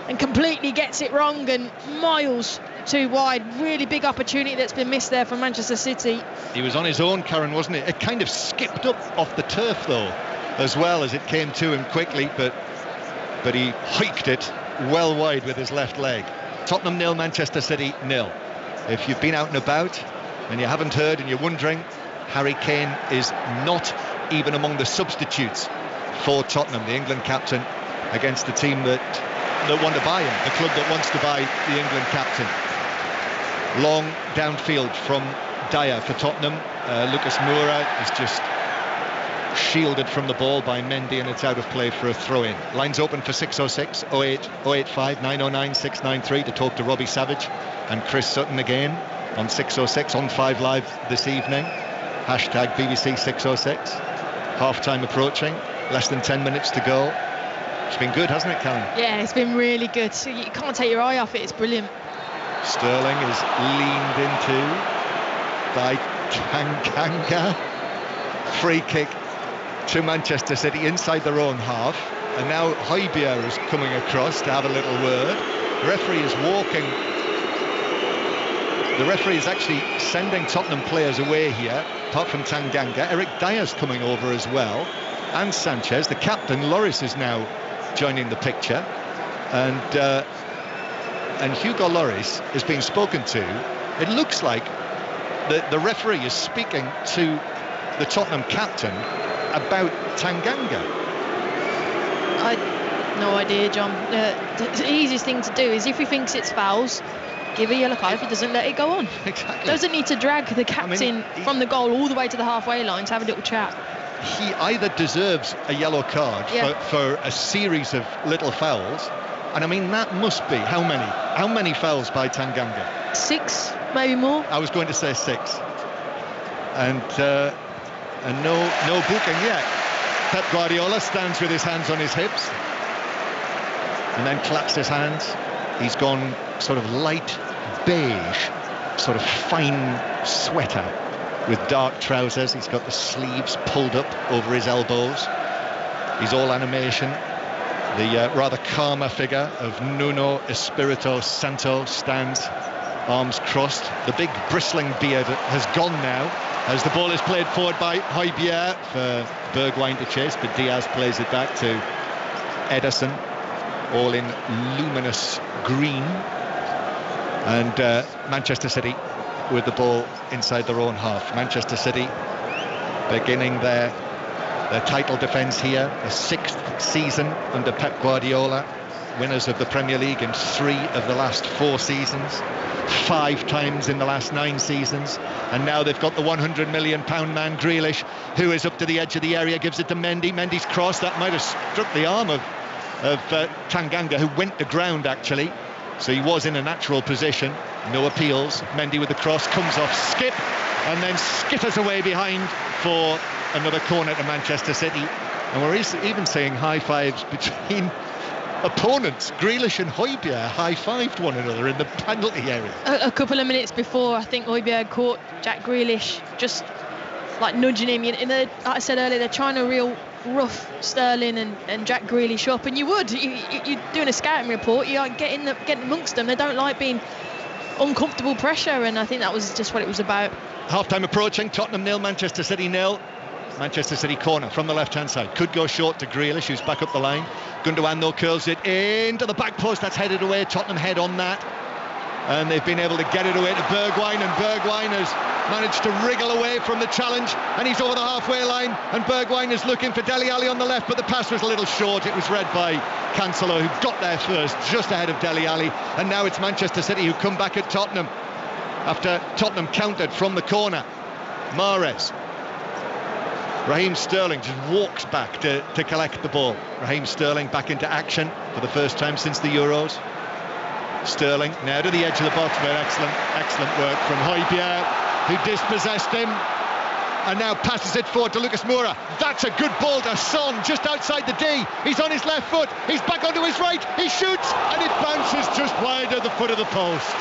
and completely gets it wrong and miles too wide. Really big opportunity that's been missed there from Manchester City. He was on his own, Karen, wasn't it? It kind of skipped up off the turf though as well as it came to him quickly, but he hiked it well wide with his left leg. Tottenham 0, Manchester City 0. If you've been out and about and you haven't heard and you're wondering, Harry Kane is not even among the substitutes for Tottenham. The England captain against the team that want to buy him, the club that wants to buy the England captain. Long downfield from Dyer for Tottenham. Lucas Moura is just shielded from the ball by Mendy, and it's out of play for a throw-in. Lines open for 606 08 085 909 693 to talk to Robbie Savage and Chris Sutton again on 606 on 5 Live this evening. Hashtag BBC 606. Half-time approaching, less than 10 minutes to go. It's been good, hasn't it, Karen? Yeah, it's been really good. So you can't take your eye off it. It's brilliant. Sterling is leaned into by Tanganga. Free kick to Manchester City inside their own half, and now Højbjerg is coming across to have a little word. The referee is walking. The referee is actually sending Tottenham players away here, apart from Tanganga. Eric Dyer's coming over as well, and Sanchez. The captain, Lloris, is now joining the picture, and Hugo Lloris is being spoken to. It looks like the referee is speaking to the Tottenham captain about Tanganga. I no idea, John. The easiest thing to do is, if he thinks it's fouls, give a yellow card. If he doesn't, let it go on. Exactly. Doesn't need to drag the captain from the goal all the way to the halfway line to have a little chat. He either deserves a yellow card for a series of little fouls, and I mean that must be how many fouls by Tanganga? 6, maybe more. I was going to say 6, and no booking yet. Pep Guardiola stands with his hands on his hips and then claps his hands. He's gone sort of light beige, sort of fine sweater with dark trousers. He's got the sleeves pulled up over his elbows. He's all animation. The rather calmer figure of Nuno Espirito Santo stands, arms crossed. The big bristling beard has gone now as the ball is played forward by Højbjerg for Bergwijn to chase, but Diaz plays it back to Ederson, all in luminous green. And Manchester City with the ball inside their own half. Manchester City beginning their title defence here, the 6th season under Pep Guardiola, winners of the Premier League in 3 of the last 4 seasons, 5 times in the last 9 seasons, and now they've got the £100 million man Grealish, who is up to the edge of the area, gives it to Mendy. Mendy's cross, that might have struck the arm of Tanganga, who went to ground actually, so he was in a natural position. No appeals. Mendy with the cross, comes off skip and then skitters away behind for another corner to Manchester City. And we're even seeing high fives between opponents. Grealish and Højbjerg high-fived one another in the penalty area. A couple of minutes before, I think Højbjerg caught Jack Grealish just like nudging him. Like I said earlier, they're trying to real rough Sterling and Jack Grealish up, and you would. You're doing a scouting report, you're getting amongst them. They don't like being uncomfortable pressure, and I think that was just what it was about. Half-time approaching, Tottenham 0, Manchester City 0. Manchester City corner from the left-hand side. Could go short to Grealish, who's back up the line. Gundogan, though, curls it into the back post. That's headed away. Tottenham head on that. And they've been able to get it away to Bergwijn, and Bergwijn has managed to wriggle away from the challenge, and he's over the halfway line, and Bergwijn is looking for Dele Alli on the left, but the pass was a little short. It was read by Cancelo, who got there first, just ahead of Dele Alli, and now it's Manchester City who come back at Tottenham after Tottenham countered from the corner. Mahrez. Raheem Sterling just walks back to collect the ball. Raheem Sterling back into action for the first time since the Euros. Sterling now to the edge of the box, but excellent work from Højbjerg, who dispossessed him and now passes it forward to Lucas Moura. That's a good ball to Son, just outside the D. He's on his left foot, he's back onto his right, he shoots, and it bounces just wide of the foot of the post.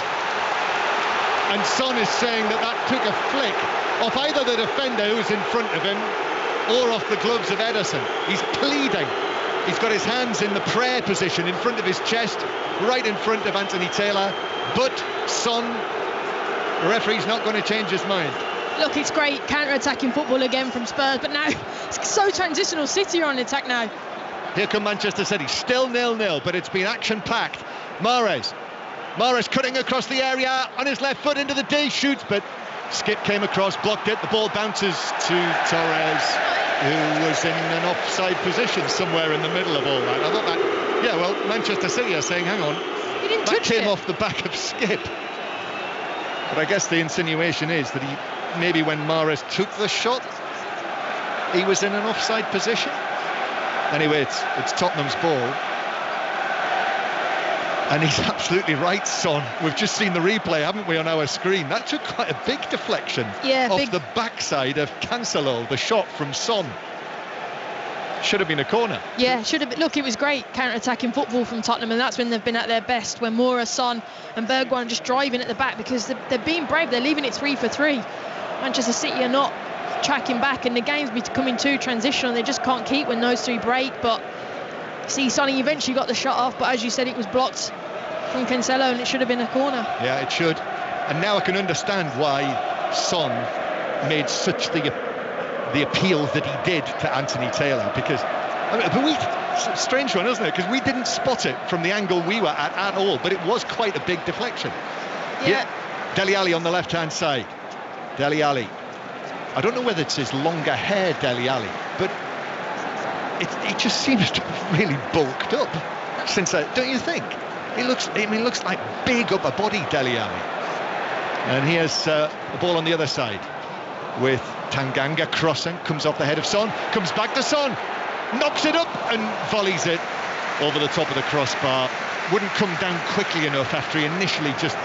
And Son is saying that took a flick off either the defender who's in front of him or off the gloves of Ederson. He's pleading. He's got his hands in the prayer position in front of his chest, right in front of Anthony Taylor. But Son, the referee's not going to change his mind. Look, it's great counter-attacking football again from Spurs, but now it's so transitional. City are on attack now. Here come Manchester City, still 0-0, but it's been action-packed. Mahrez cutting across the area on his left foot into the D, shoots, but Skip came across, blocked it, the ball bounces to Torres, who was in an offside position somewhere in the middle of all that. I thought that, yeah, well, Manchester City are saying, hang on, that came off the back of Skip. But I guess the insinuation is that he, maybe when Mahrez took the shot, he was in an offside position. Anyway, it's Tottenham's ball. And he's absolutely right, Son. We've just seen the replay, haven't we, on our screen? That took quite a big deflection off the backside of Cancelo, the shot from Son. Should have been a corner. Yeah, should have been. Look, it was great counter-attacking football from Tottenham, and that's when they've been at their best, when Moura, Son and Bergwijn just driving at the back, because they're being brave. They're leaving it 3 for 3. Manchester City are not tracking back, and the game's becoming too transitional. They just can't keep when those three break. But see, Sonny eventually got the shot off, but as you said, it was blocked from Cancelo, and it should have been a corner. Yeah, it should. And now I can understand why Son made such the appeal that he did to Anthony Taylor, because it's a strange one, isn't it? Because we didn't spot it from the angle we were at all, but it was quite a big deflection. Yeah. Dele Alli on the left-hand side. Dele Alli. I don't know whether it's his longer hair, Dele Alli, but it just seems to have really bulked up since that, don't you think? He looks like big upper body, Dele Alli. And here's the ball on the other side with Tanganga crossing, comes off the head of Son, comes back to Son, knocks it up and volleys it over the top of the crossbar. Wouldn't come down quickly enough after he initially just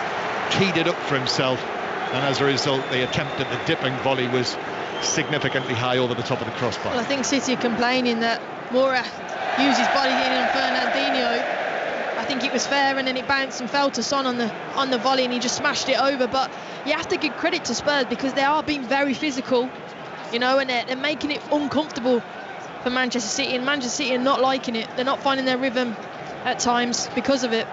keyed it up for himself, and as a result the attempt at the dipping volley was significantly high over the top of the crossbar. Well, I think City are complaining that Moura used his body in on Fernandinho. I think it was fair, and then it bounced and fell to Son on the volley, and he just smashed it over. But you have to give credit to Spurs, because they are being very physical, and they're making it uncomfortable for Manchester City, and Manchester City are not liking it. They're not finding their rhythm at times because of it.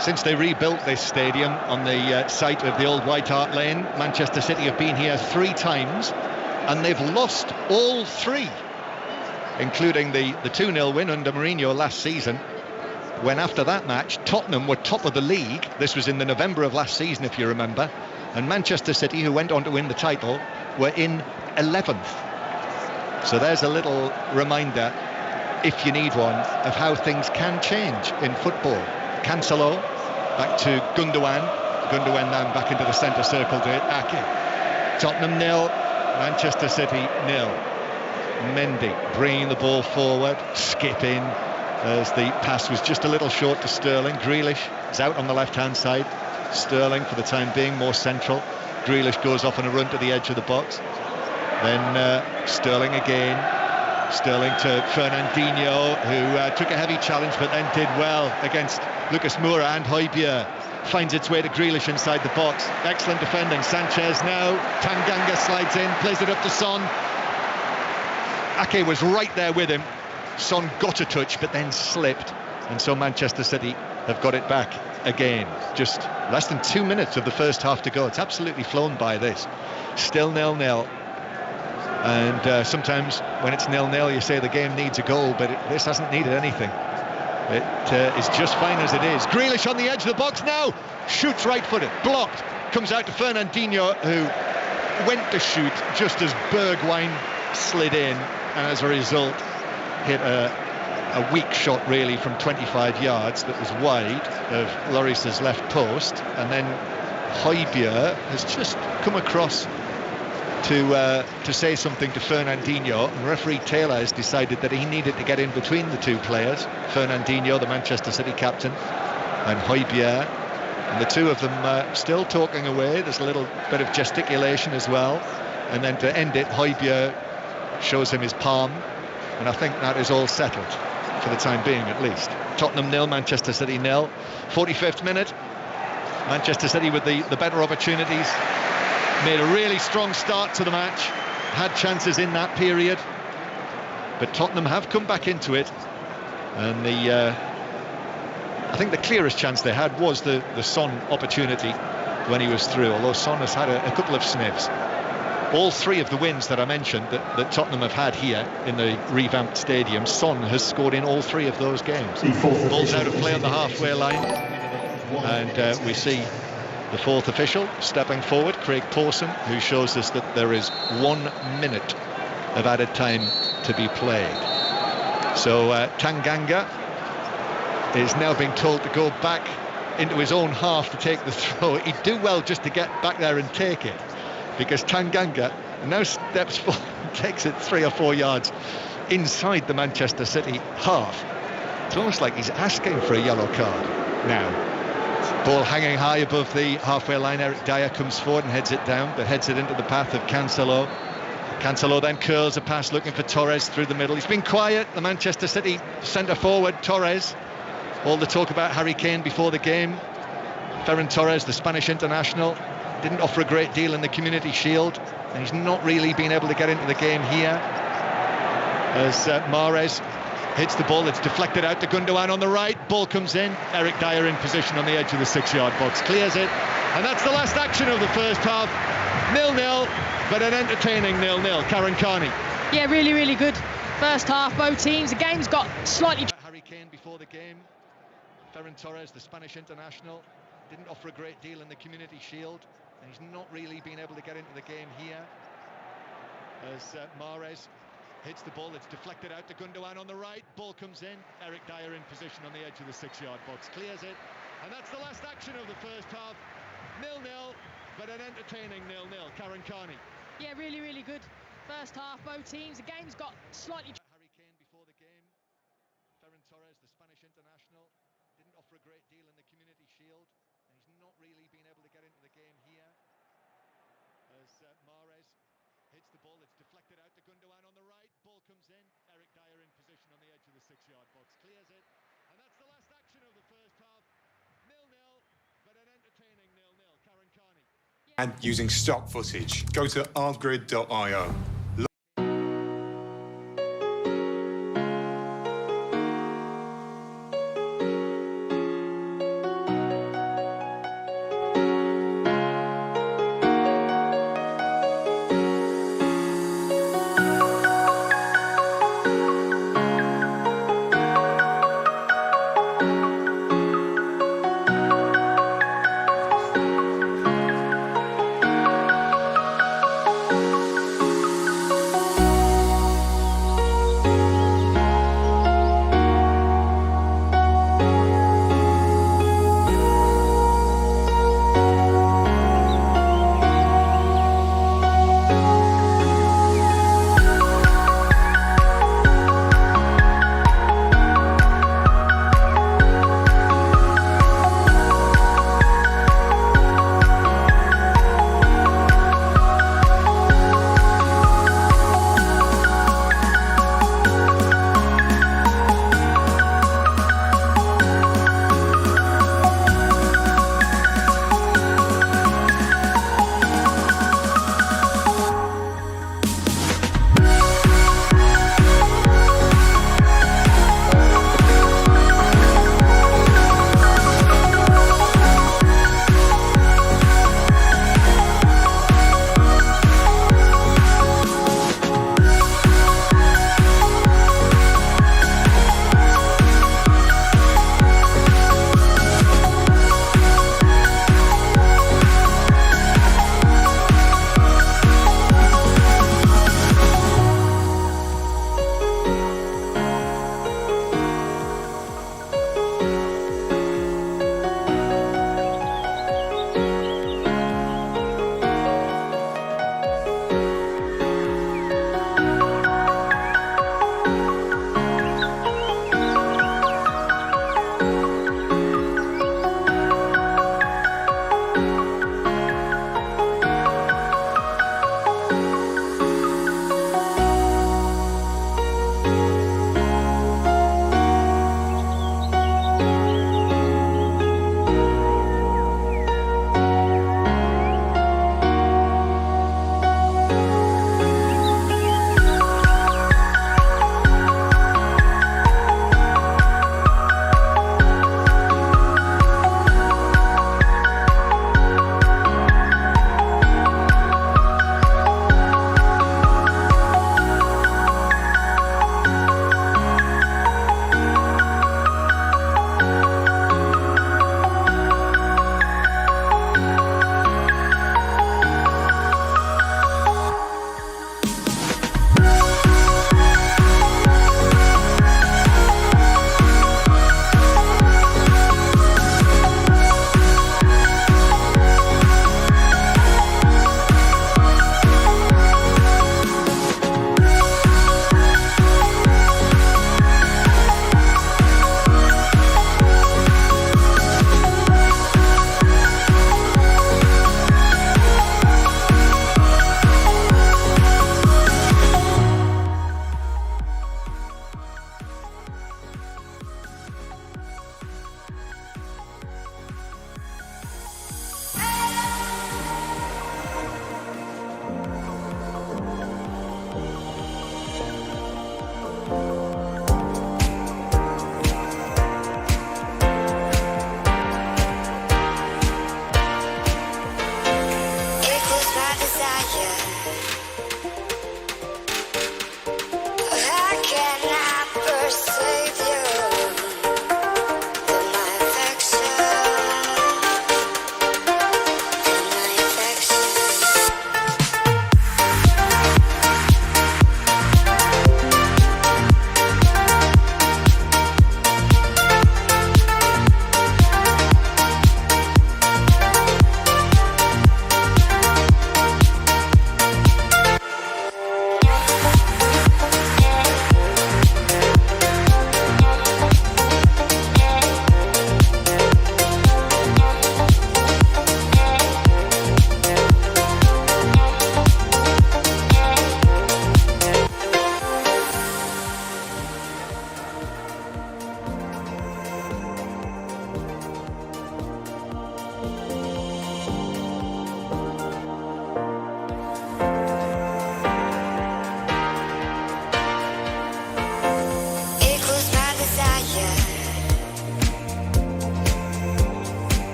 Since they rebuilt this stadium on the site of the old White Hart Lane, Manchester City have been here 3 times, and they've lost all 3, including the 2-0 win under Mourinho last season, when after that match Tottenham were top of the league. This was in the November of last season, if you remember, and Manchester City, who went on to win the title, were in 11th. So there's a little reminder, if you need one, of how things can change in football. Cancelo back to Gundogan then back into the centre circle to Ake. Tottenham 0, Manchester City 0. Mendy bringing the ball forward, skipping as the pass was just a little short to Sterling. Grealish is out on the left-hand side. Sterling, for the time being, more central. Grealish goes off on a run to the edge of the box. Then Sterling again. Sterling to Fernandinho, who took a heavy challenge but then did well against Lucas Moura, and Højbjerg finds its way to Grealish inside the box. Excellent defending. Sanchez now. Tanganga slides in, plays it up to Son. Ake was right there with him. Son got a touch but then slipped, and so Manchester City have got it back again. Just less than 2 minutes of the first half to go. It's absolutely flown by this. Still 0-0. And sometimes when it's 0-0 you say the game needs a goal, but this hasn't needed anything. It is just fine as it is. Grealish on the edge of the box now, shoots right-footed, blocked, comes out to Fernandinho, who went to shoot just as Bergwijn slid in, and as a result hit a weak shot really from 25 yards that was wide of Lloris's left post. And then Højbjerg has just come across to say something to Fernandinho, and referee Taylor has decided that he needed to get in between the 2 players, Fernandinho, the Manchester City captain, and Højbjerg, and the 2 of them still talking away. There's a little bit of gesticulation as well, and then to end it, Højbjerg shows him his palm, and I think that is all settled for the time being, at least. Tottenham 0, Manchester City 0. 45th minute, Manchester City with the better opportunities. Made a really strong start to the match, had chances in that period, but Tottenham have come back into it, and I think the clearest chance they had was the Son opportunity when he was through, although Son has had a couple of sniffs. All 3 of the wins that I mentioned that Tottenham have had here in the revamped stadium, Son has scored in all 3 of those games. Ball's out of play on the halfway line, and we see The fourth official stepping forward, Craig Pawson, who shows us that there is 1 minute of added time to be played. So Tanganga is now being told to go back into his own half to take the throw. He'd do well just to get back there and take it, because Tanganga now steps forward and takes it 3 or 4 yards inside the Manchester City half. It's almost like he's asking for a yellow card now. Ball hanging high above the halfway line. Eric Dyer comes forward and heads it down, but heads it into the path of Cancelo. Cancelo then curls a pass looking for Torres through the middle. He's been quiet, the Manchester City centre forward, Torres. All the talk about Harry Kane before the game. Ferran Torres, the Spanish international, didn't offer a great deal in the Community Shield, and he's not really been able to get into the game here. As Mahrez hits the ball, it's deflected out to Gundogan on the right. Ball comes in. Eric Dyer in position on the edge of the 6-yard box, clears it, and that's the last action of the first half. 0-0, but an entertaining 0-0. Karen Carney. Yeah, really, really good first half. Both teams. The game's got slightly. Harry Kane before the game. Ferran Torres, the Spanish international, didn't offer a great deal in the Community Shield, and he's not really been able to get into the game here. As Mahrez hits the ball, it's deflected out to Gundogan on the right. Ball comes in. Eric Dyer in position on the edge of the 6-yard box, clears it, and that's the last action of the first half. 0-0, but an entertaining 0-0. Karen Carney. Yeah, really, really good first half. Both teams. The game's got slightly. Harry Kane before the game. Ferran Torres, the Spanish international, didn't offer a great deal in the Community Shield, and he's not really been able to get into the game here. As Mahrez hits the ball, it's deflected out to Gundogan on the right. Ball comes in. Eric Dyer in position on the edge of the 6-yard box, clears it, and that's the last action of the first half. 0-0, but an entertaining 0-0. Karen Carney. And using stock footage, go to artgrid.io.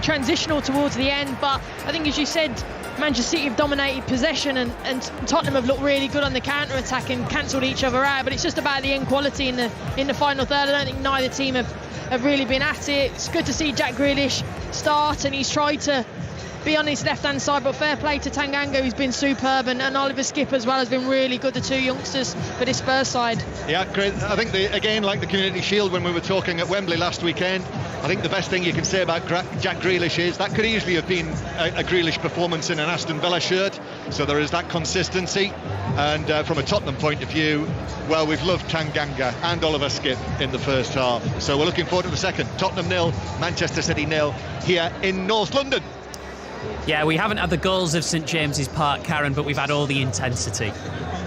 transitional towards the end, but I think, as you said, Manchester City have dominated possession, and Tottenham have looked really good on the counter-attack and cancelled each other out. But it's just about the end quality in the final third. I don't think neither team have really been at it. It's good to see Jack Grealish start, and he's tried to be on his left-hand side, but fair play to Tanganga, who's been superb, and Oliver Skip as well has been really good, the two youngsters for this Spurs side. Yeah, great. I think, again, like the Community Shield when we were talking at Wembley last weekend, I think the best thing you can say about Jack Grealish is that could easily have been a Grealish performance in an Aston Villa shirt, so there is that consistency. And from a Tottenham point of view, well, we've loved Tanganga and Oliver Skip in the first half, so we're looking forward to the second. Tottenham 0, Manchester City 0 here in North London. Yeah, we haven't had the goals of St James's Park, Karen, but we've had all the intensity.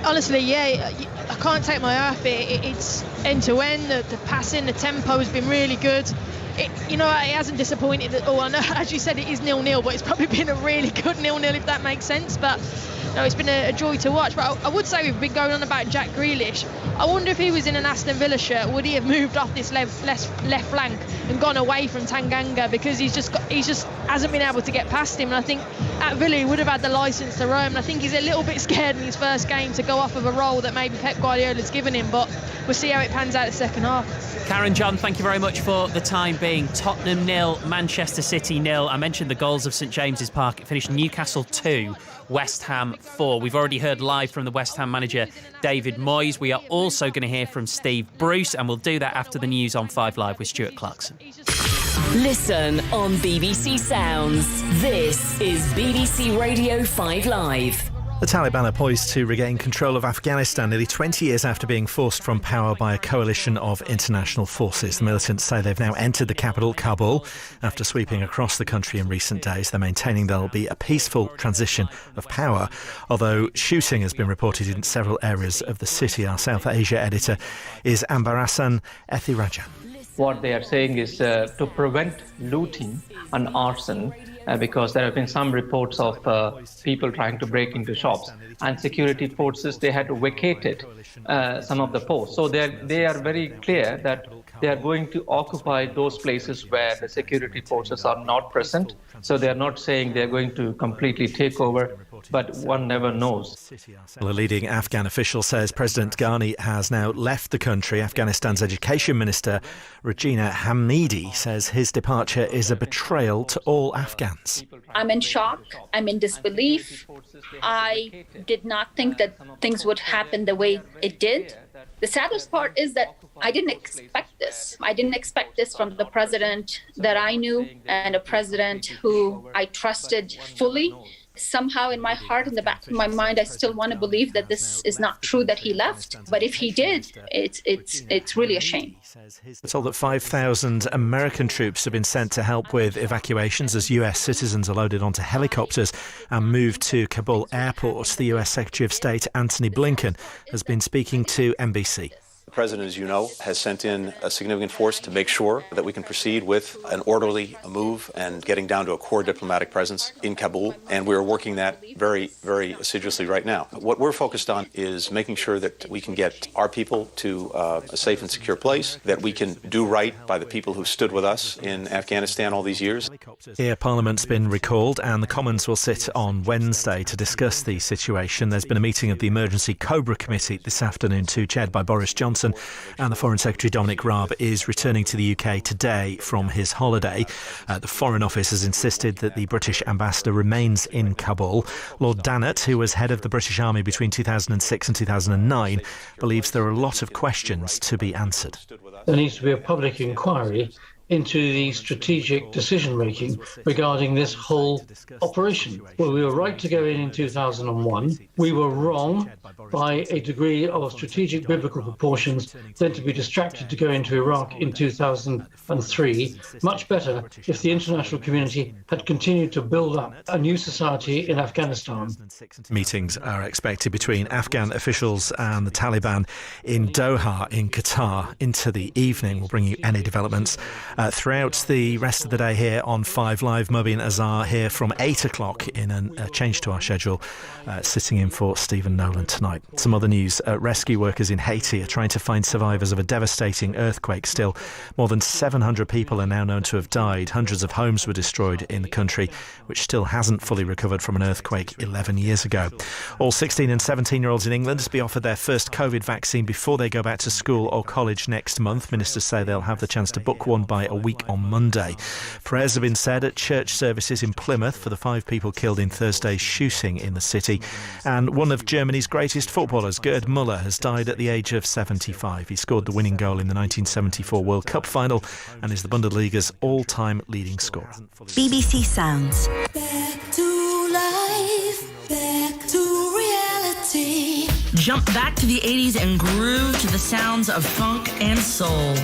Honestly, yeah, I can't take my eye off it. It's end-to-end, the passing, the tempo has been really good. It hasn't disappointed at all. I know, as you said, it is 0-0, but it's probably been a really good 0-0, if that makes sense. But no, it's been a joy to watch. But I would say we've been going on about Jack Grealish. I wonder if he was in an Aston Villa shirt, would he have moved off this left flank and gone away from Tanganga, because he's just hasn't been able to get past him. And I think at Villa he would have had the licence to roam. And I think he's a little bit scared in his first game to go off of a role that maybe Pep Guardiola's given him. But we'll see how it pans out the second half. Karen, John, thank you very much for the time being. Tottenham 0, Manchester City 0. I mentioned the goals of St James's Park. It finished Newcastle 2, West Ham 4. We've already heard live from the West Ham manager, David Moyes. We are also going to hear from Steve Bruce, and we'll do that after the news on 5 Live with Stuart Clarkson. Listen on BBC Sounds. This is BBC Radio 5 Live. The Taliban are poised to regain control of Afghanistan nearly 20 years after being forced from power by a coalition of international forces. The militants say they've now entered the capital, Kabul, after sweeping across the country in recent days. They're maintaining there'll be a peaceful transition of power, although shooting has been reported in several areas of the city. Our South Asia editor is Ambarasan Ethirajan. What they are saying is to prevent looting and arson, because there have been some reports of people trying to break into shops, and security forces, they had vacated some of the posts. So they are very clear that they are going to occupy those places where the security forces are not present. So they are not saying they are going to completely take over, but one never knows. Well, a leading Afghan official says President Ghani has now left the country. Afghanistan's Education Minister, Regina Hamidi, says his departure is a betrayal to all Afghans. I'm in shock. I'm in disbelief. I did not think that things would happen the way it did. The saddest part is that I didn't expect this. I didn't expect this from the president that I knew, and a president who I trusted fully. Somehow in my heart, in the back of my mind, I still want to believe that this is not true, that he left. But if he did, it's really a shame. We're told that 5,000 American troops have been sent to help with evacuations as US citizens are loaded onto helicopters and moved to Kabul airport. The US Secretary of State Antony Blinken has been speaking to NBC. The President, as you know, has sent in a significant force to make sure that we can proceed with an orderly move and getting down to a core diplomatic presence in Kabul. And we're working that very, very assiduously right now. What we're focused on is making sure that we can get our people to a safe and secure place, that we can do right by the people who stood with us in Afghanistan all these years. Here, Parliament's been recalled and the Commons will sit on Wednesday to discuss the situation. There's been a meeting of the Emergency Cobra Committee this afternoon too, chaired by Boris Johnson. And the Foreign Secretary Dominic Raab is returning to the UK today from his holiday. The Foreign Office has insisted that the British ambassador remains in Kabul. Lord Dannatt, who was head of the British Army between 2006 and 2009, believes there are a lot of questions to be answered. There needs to be a public inquiry into the strategic decision-making regarding this whole operation. Well, we were right to go in 2001. We were wrong by a degree of strategic biblical proportions then to be distracted to go into Iraq in 2003. Much better if the international community had continued to build up a new society in Afghanistan. Meetings are expected between Afghan officials and the Taliban in Doha in Qatar into the evening. We'll bring you any developments throughout the rest of the day here on 5 Live. Moby and Azar here from 8 o'clock in a change to our schedule, sitting in for Stephen Nolan tonight. Some other news. Rescue workers in Haiti are trying to find survivors of a devastating earthquake. Still, more than 700 people are now known to have died. Hundreds of homes were destroyed in the country, which still hasn't fully recovered from an earthquake 11 years ago. All 16 and 17-year-olds in England to be offered their first COVID vaccine before they go back to school or college next month. Ministers say they'll have the chance to book one by a week on Monday. Prayers have been said at church services in Plymouth for the 5 people killed in Thursday's shooting in the city. And one of Germany's greatest footballers, Gerd Müller, has died at the age of 75. He scored the winning goal in the 1974 World Cup final and is the Bundesliga's all-time leading scorer. BBC Sounds. Back to life, back to reality. Jump back to the 80s and groove to the sounds of funk and soul.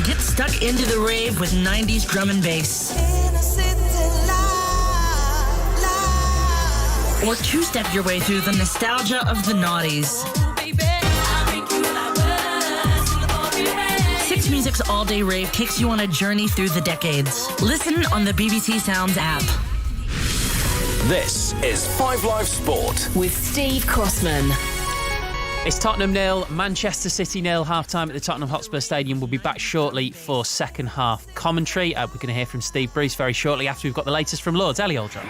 Get stuck into the rave with 90s drum and bass. Or two-step your way through the nostalgia of the noughties. Six Music's all-day rave takes you on a journey through the decades. Listen on the BBC Sounds app. This is 5 Live Sport with Steve Crossman. It's Tottenham 0, Manchester City 0, half-time at the Tottenham Hotspur Stadium. We'll be back shortly for second half commentary. We're going to hear from Steve Bruce very shortly after we've got the latest from Lords. Ellie Oldroyd.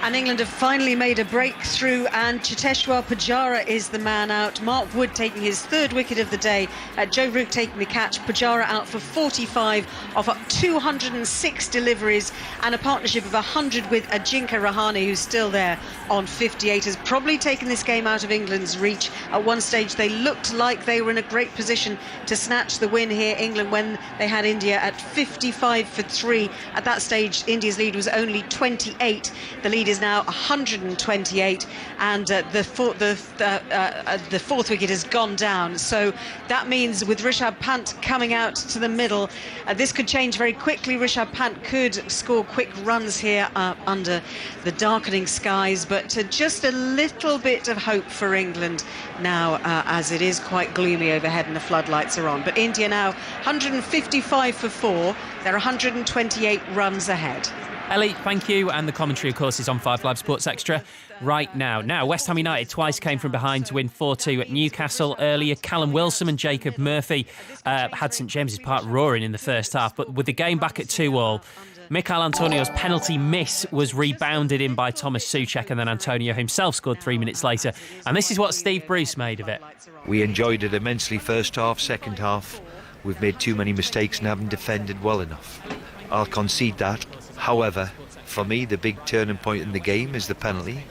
And England have finally made a breakthrough, and Cheteshwar Pujara is the man out. Mark Wood taking his 3rd wicket of the day. Joe Root taking the catch. Pujara out for 45 off up 206 deliveries, and a partnership of 100 with Ajinkya Rahane, who's still there on 58, has probably taken this game out of England's reach. At one stage, they looked like they were in a great position to snatch the win here, England, when they had India at 55 for 3. At that stage, India's lead was only 28. The lead is now 128, and the fourth wicket has gone down. So that means with Rishabh Pant coming out to the middle, this could change very quickly. Rishabh Pant could score quick runs here under the darkening skies, but just a little bit of hope for England now, as it is quite gloomy overhead and the floodlights are on. But India now 155 for 4. They're 128 runs ahead. Ellie, thank you. And the commentary, of course, is on 5 Live Sports Extra right now. Now, West Ham United twice came from behind to win 4-2 at Newcastle earlier. Callum Wilson and Jacob Murphy had St James's Park roaring in the first half, but with the game back at 2-2, Mikel Antonio's penalty miss was rebounded in by Thomas Souček, and then Antonio himself scored 3 minutes later. And this is what Steve Bruce made of it. We enjoyed it immensely first half. Second half, we've made too many mistakes and haven't defended well enough. I'll concede that. However, for me, the big turning point in the game is the penalty.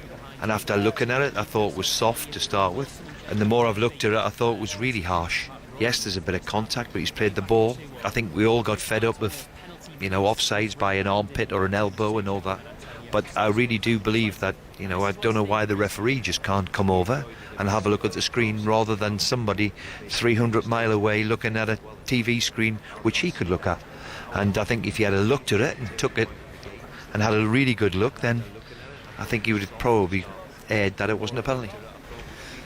And after looking at it, I thought it was soft to start with. And the more I've looked at it, I thought it was really harsh. Yes, there's a bit of contact, but he's played the ball. I think we all got fed up with, offsides by an armpit or an elbow and all that. But I really do believe that, I don't know why the referee just can't come over and have a look at the screen rather than somebody 300 mile away looking at a TV screen, which he could look at. And I think if he had looked at it and took it and had a really good look, then I think he would have probably aired that it wasn't a penalty.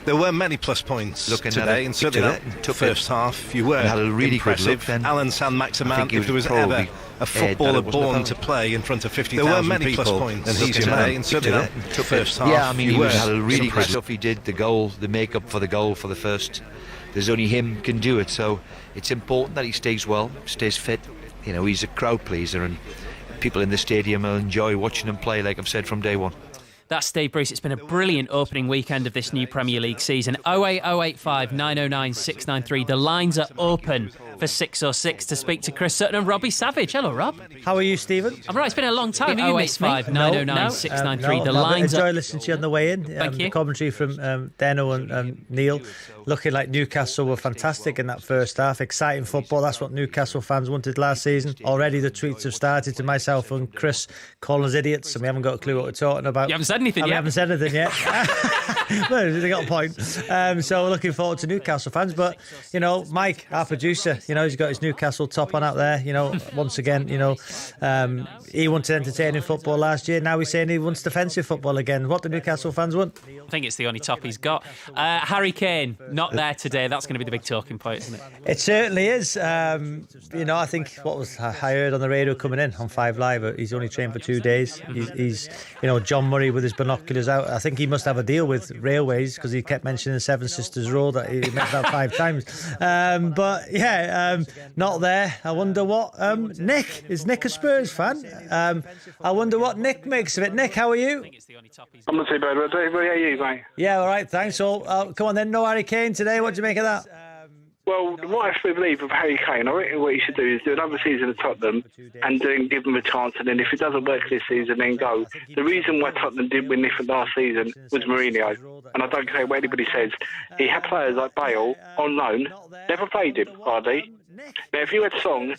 There were many plus points today, and certainly that first half you were had a really impressive. Good look, Alan San-Maximin, if there was ever a footballer born to play in front of 50,000 people, there were many plus points today, and certainly that first half. Yeah, I mean, he had a really good stuff. He did the goal, the make-up for the goal for the first. There's only him can do it, so it's important that he stays well, stays fit. He's a crowd pleaser, and people in the stadium will enjoy watching him play, like I've said from day one. That's Steve Bruce. It's been a brilliant opening weekend of this new Premier League season. 08085 909 693. The lines are open for 606 to speak to Chris Sutton and Robbie Savage. Hello, Rob. How are you, Stephen? I'm right. It's been a long time. 085 909 693. The lines are... I enjoyed listening to you on the way in. Thank you. The commentary from Deno and Neil. Looking like Newcastle were fantastic in that first half. Exciting football. That's what Newcastle fans wanted last season. Already the tweets have started to myself and Chris calling us idiots, and we haven't got a clue what we're talking about. You haven't said anything yet. We haven't said anything yet. Well, they got a point. So we're looking forward to Newcastle fans. But, you know, Mike, our producer, you know, he's got his Newcastle top on out there. You know, once again, you know, he wanted entertaining football last year. Now he's saying he wants defensive football again. What do Newcastle fans want? I think it's the only top he's got. Harry Kane, not there today. That's going to be the big talking point, isn't it? It certainly is. You know, I think I heard on the radio coming in on 5 Live, he's only trained for 2 days. He's you know, John Murray with his binoculars out. I think he must have a deal with Railways because he kept mentioning Seven Sisters Road that he met that 5 times. But yeah, not there. I wonder what Nick, is Nick a Spurs fan? I wonder what Nick makes of it. Nick, how are you? I'm not too bad, but how are you, mate? Yeah, all right, thanks. So come on then, no Harry Kane today. What do you make of that? Well, what I actually believe of Harry Kane, I reckon what he should do is do another season at Tottenham and then give him a chance, and then if it doesn't work this season, then go. The reason why Tottenham did win this last season was Mourinho, and I don't care what anybody says. He had players like Bale on loan, never played him, hardly. Now, if you had Son,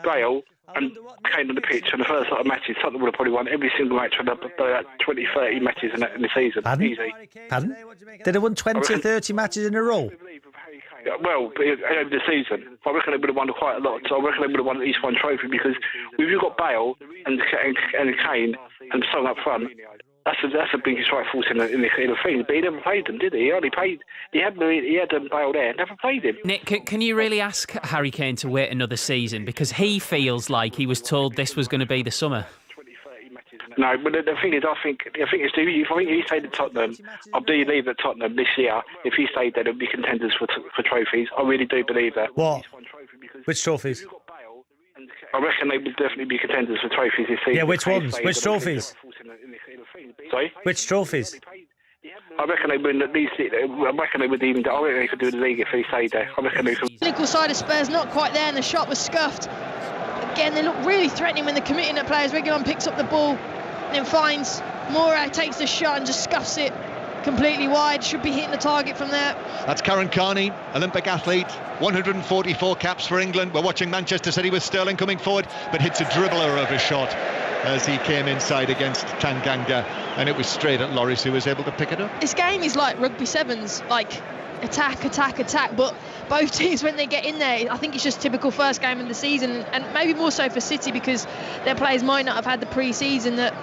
Bale and Kane on the pitch in the first lot of matches, Tottenham would have probably won every single match for about 20, 30 matches in the season. Pardon? Easy. Pardon? Did they win 20, 30 matches in a row? Well, over the season, I reckon they would have won quite a lot. So I reckon they would have won at least one trophy because if you've got Bale and Kane and Son up front, that's the biggest right force in the thing. But he never played them, did he? He only played. He had Bale there, never played him. Nick, can you really ask Harry Kane to wait another season because he feels like he was told this was going to be the summer? No, but the thing is, I think if he stayed at Tottenham, I do believe that Tottenham this year, if he stayed there, they'll be contenders for trophies. I really do believe that. What? Which trophies? I reckon they would definitely be contenders for trophies this season. Yeah, which ones? Which trophies? Sorry? Which trophies? I reckon they would at least. I reckon they would even. I reckon they could do the league if he stayed there. I reckon they could. The clinical side of Spurs not quite there, and the shot was scuffed. Again, they look really threatening when they're committing at players. Reguilon picks up the ball and then finds Moura, takes the shot and just scuffs it completely wide. Should be hitting the target from there. That's Karen Carney, Olympic athlete, 144 caps for England. We're watching Manchester City with Sterling coming forward, but hits a dribbler of a shot as he came inside against Tanganga, and it was straight at Lloris, who was able to pick it up. This game is like rugby sevens, like attack, attack, attack, but both teams, when they get in there, I think it's just typical first game of the season, and maybe more so for City because their players might not have had the pre-season that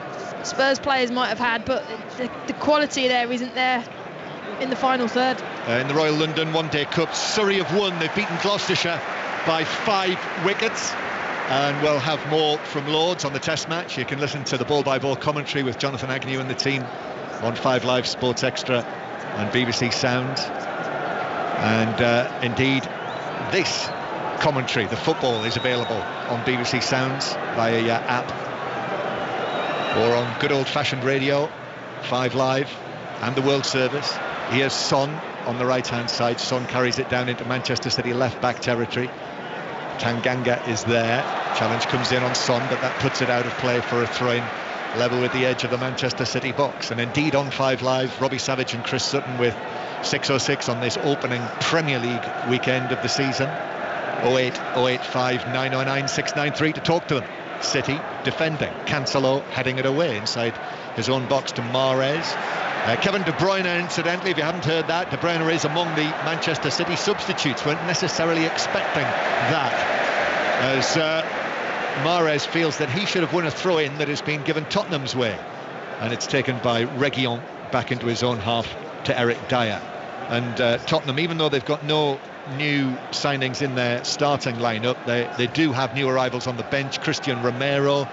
Spurs players might have had, but the quality there isn't there in the final third. In the Royal London One Day Cup, Surrey have won. They've beaten Gloucestershire by 5 wickets, and we'll have more from Lords on the Test match. You can listen to the ball-by-ball commentary with Jonathan Agnew and the team on 5 Live Sports Extra and BBC Sounds. And indeed, this commentary, the football, is available on BBC Sounds via your app or on good old-fashioned radio, 5 Live and the World Service. Here's Son on the right-hand side. Son carries it down into Manchester City left-back territory. Tanganga is there. Challenge comes in on Son, but that puts it out of play for a throw-in, level with the edge of the Manchester City box. And indeed on 5 Live, Robbie Savage and Chris Sutton with 606 on this opening Premier League weekend of the season. 08 085 909 693 to talk to them. City defending. Cancelo heading it away inside his own box to Mahrez. Kevin De Bruyne, incidentally, if you haven't heard that, De Bruyne is among the Manchester City substitutes. Weren't necessarily expecting that, as Mahrez feels that he should have won a throw-in that has been given Tottenham's way, and it's taken by Reguilon back into his own half to Eric Dyer. And Tottenham, even though they've got no new signings in their starting lineup, they do have new arrivals on the bench. Christian Romero,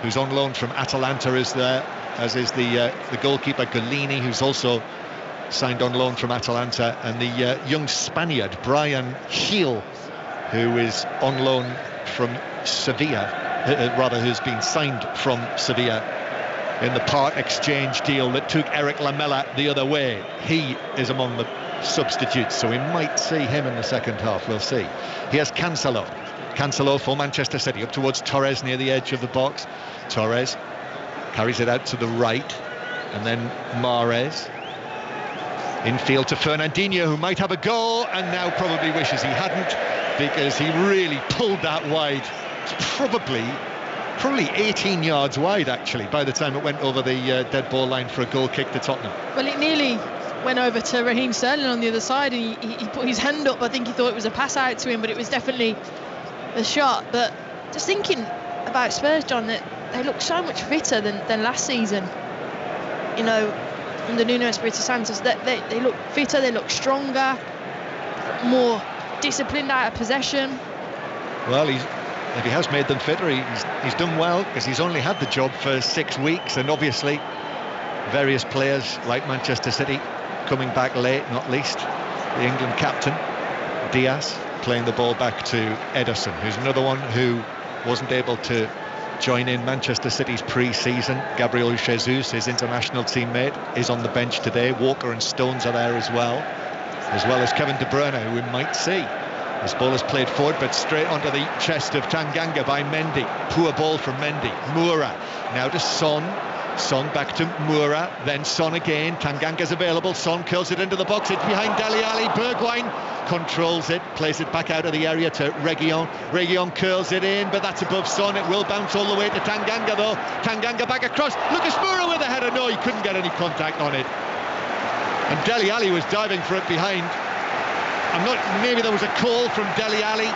who's on loan from Atalanta, is there, as is the goalkeeper Golini, who's also signed on loan from Atalanta, and the young Spaniard Brian Gil, who is on loan from Sevilla, who's been signed from Sevilla in the part exchange deal that took Eric Lamela the other way. He is among the substitutes, so we might see him in the second half. We'll see. Here's Cancelo for Manchester City, up towards Torres near the edge of the box. Torres carries it out to the right, and then Mahrez infield to Fernandinho, who might have a goal and now probably wishes he hadn't, because he really pulled that wide. It's probably 18 yards wide, actually, by the time it went over the dead ball line for a goal kick to Tottenham. Well, it nearly went over to Raheem Sterling on the other side, and he put his hand up. I think he thought it was a pass out to him, but it was definitely a shot. But just thinking about Spurs, John, that they look so much fitter than last season. You know, under Nuno Espirito Santos, they look fitter, they look stronger, more disciplined out of possession. Well, if he has made them fitter, he's done well, because he's only had the job for 6 weeks, and obviously various players like Manchester City coming back late, not least the England captain Diaz, playing the ball back to Ederson, who's another one who wasn't able to join in Manchester City's pre-season. Gabriel Jesus, his international teammate, is on the bench today. Walker and Stones are there as well as Kevin De Bruyne, who we might see. This ball is played forward, but straight onto the chest of Tanganga by Mendy. Poor ball from Mendy. Moura now to Son. Son back to Moura, then Son again. Tanganga's available. Son curls it into the box. It's behind Dele Alli. Bergwijn controls it, plays it back out of the area to Reguilon. Reguilon curls it in, but that's above Son. It will bounce all the way to Tanganga, though. Tanganga back across. Lucas Moura with a header. No, he couldn't get any contact on it. And Dele Alli was diving for it behind. Maybe there was a call from Dele Alli.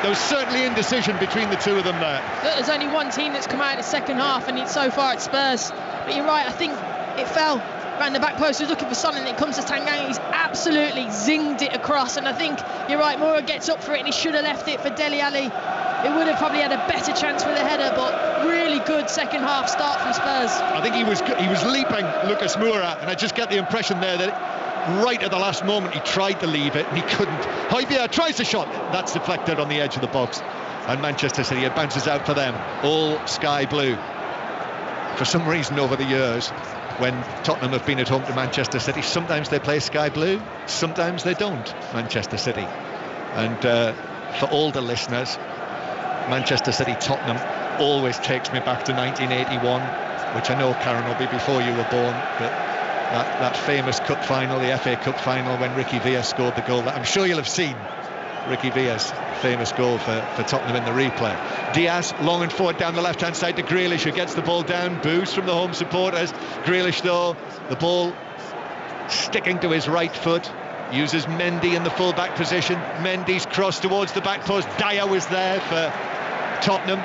There was certainly indecision between the two of them there. There's only one team that's come out in the second half, and it's so far it's Spurs. But you're right, I think it fell around the back post. He was looking for Son, and it comes to Tanganga. He's absolutely zinged it across, and I think you're right, Moura gets up for it, and he should have left it for Dele Alli. It would have probably had a better chance with a header, but really good second half start from Spurs. I think he was leaping, Lucas Moura, and I just get the impression there that right at the last moment he tried to leave it and he couldn't. Højbjerg tries a shot, that's deflected on the edge of the box, and Manchester City, it bounces out for them, all sky blue. For some reason over the years, when Tottenham have been at home to Manchester City, sometimes they play sky blue, sometimes they don't, Manchester City. And for older listeners, Manchester City Tottenham always takes me back to 1981, which I know, Karen, will be before you were born, but that famous cup final, the FA Cup final, when Ricky Villa scored the goal. I'm sure you'll have seen Ricky Villa's famous goal for Tottenham in the replay. Diaz long and forward down the left-hand side to Grealish, who gets the ball down. Boos from the home supporters. Grealish, though, the ball sticking to his right foot, uses Mendy in the full-back position. Mendy's cross towards the back post. Dyer was there for Tottenham.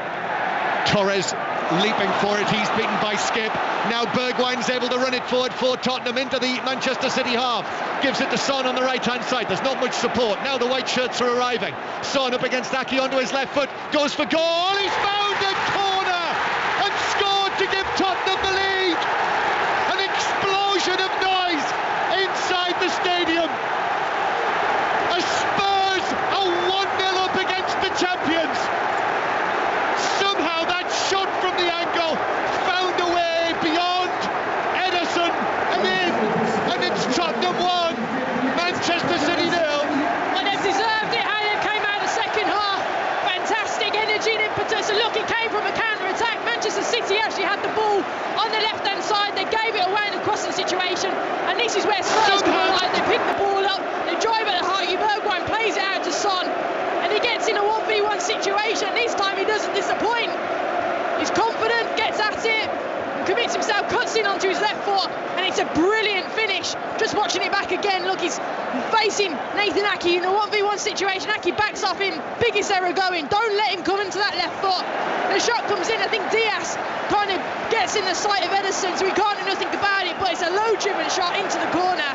Torres leaping for it, he's beaten by Skip. Now Bergwijn's able to run it forward for Tottenham into the Manchester City half. Gives it to Son on the right-hand side. There's not much support. Now the white shirts are arriving. Son up against Ake onto his left foot. Goes for goal. He's found a corner and scored to give Tottenham the lead. An explosion of noise inside the stadium. As Spurs are 1-0 up against the champions. Somehow that shot from the angle found a way beyond Ederson and in, and it's Tottenham 1, Manchester City 0. And they've deserved it, how they came out of the second half. Fantastic energy and impetus, and look, it came from a counter-attack. Manchester City actually had the ball on the left-hand side. They gave it away in a crossing situation, and this is where Spurs come alive. They pick the ball up, they drive at the heart. Bergwijn plays it out to Son, and he gets in a 1v1 situation. This time he doesn't disappoint. He's confident, gets at it, commits himself, cuts in onto his left foot, and it's a brilliant finish. Just watching it back again, look, he's facing Nathan Ake in a 1v1 situation. Ake backs off him, biggest error going. Don't let him come into that left foot. The shot comes in, I think Diaz kind of gets in the sight of Ederson, so he can't do nothing about it, but it's a low-driven shot into the corner,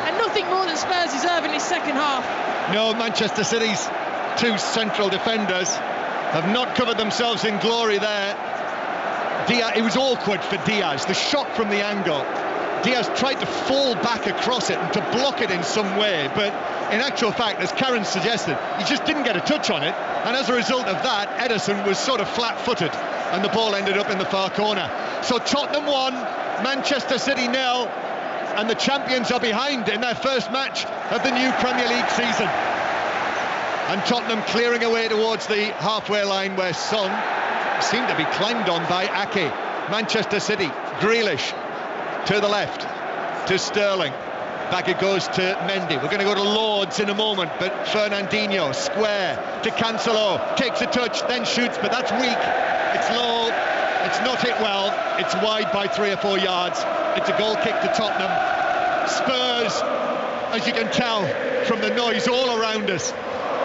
and nothing more than Spurs deserve in this second half. No, Manchester City's two central defenders have not covered themselves in glory there. Diaz, it was awkward for Diaz, the shot from the angle. Diaz tried to fall back across it and to block it in some way, but in actual fact, as Karen suggested, he just didn't get a touch on it, and as a result of that, Ederson was sort of flat-footed, and the ball ended up in the far corner. So Tottenham 1, Manchester City 0, and the champions are behind in their first match of the new Premier League season. And Tottenham clearing away towards the halfway line, where Son seemed to be climbed on by Ake. Manchester City, Grealish to the left, to Sterling. Back it goes to Mendy. We're going to go to Lords in a moment, but Fernandinho, square to Cancelo, takes a touch, then shoots, but that's weak. It's low, it's not hit well, it's wide by 3 or 4 yards. It's a goal kick to Tottenham. Spurs, as you can tell from the noise all around us,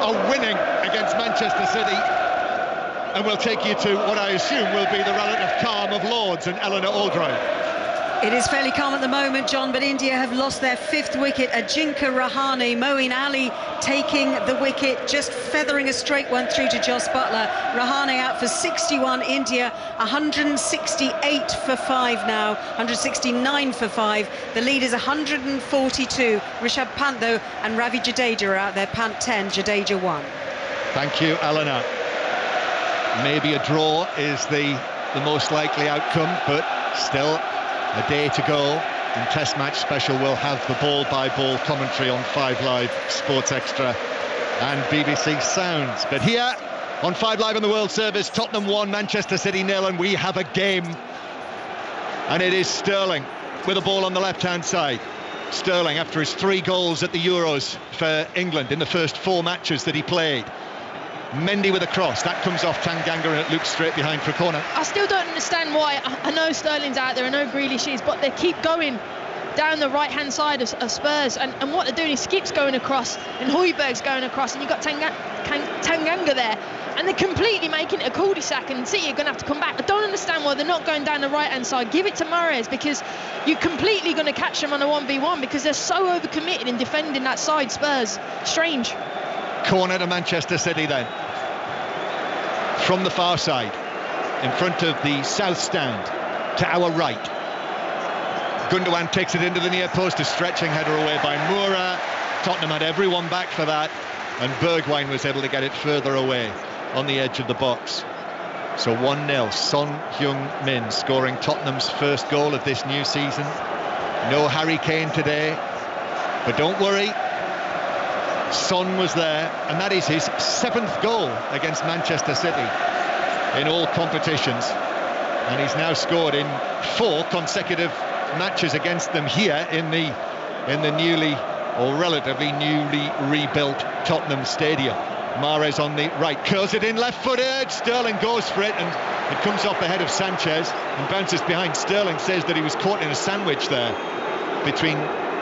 are winning against Manchester City. And we'll take you to what I assume will be the relative calm of Lords and Eleanor Aldroyd. It is fairly calm at the moment, John, but India have lost their 5th wicket. Ajinkya Rahane, Moeen Ali taking the wicket, just feathering a straight one through to Jos Buttler. Rahane out for 61, India 168 for 5 now, 169 for 5. The lead is 142. Rishabh Pant, though, and Ravi Jadeja are out there. Pant 10, Jadeja 1. Thank you, Eleanor. Maybe a draw is the most likely outcome, but still a day to go, and Test Match Special will have the ball-by-ball commentary on 5 Live, Sports Extra and BBC Sounds. But here on 5 Live on the World Service, Tottenham 1, Manchester City 0, and we have a game. And it is Sterling with the ball on the left-hand side. Sterling, after his 3 goals at the Euros for England in the first 4 matches that he played. Mendy with a cross, that comes off Tanganga and it loops straight behind for a corner. I still don't understand why. I know Sterling's out there, I know Grealish is, but they keep going down the right-hand side of Spurs, and what they're doing is Skip's going across and Højbjerg's going across, and you've got Tanganga there, and they're completely making it a cul-de-sac, and City are going to have to come back. I don't understand why they're not going down the right-hand side. Give it to Mahrez, because you're completely going to catch them on a 1v1, because they're so overcommitted in defending that side, Spurs. Strange. Corner to Manchester City then. From the far side, in front of the south stand, to our right. Gundogan takes it into the near post, a stretching header away by Moura. Tottenham had everyone back for that, and Bergwijn was able to get it further away on the edge of the box. So 1-0, Son Heung-min scoring Tottenham's first goal of this new season. No Harry Kane today, but don't worry, Son was there, and that is his 7th goal against Manchester City in all competitions, and he's now scored in 4 consecutive matches against them here in the newly, or relatively newly rebuilt Tottenham Stadium. Mahrez on the right, curls it in left-footed, Sterling goes for it, and it comes off the head of Sanchez and bounces behind. Sterling says that he was caught in a sandwich there between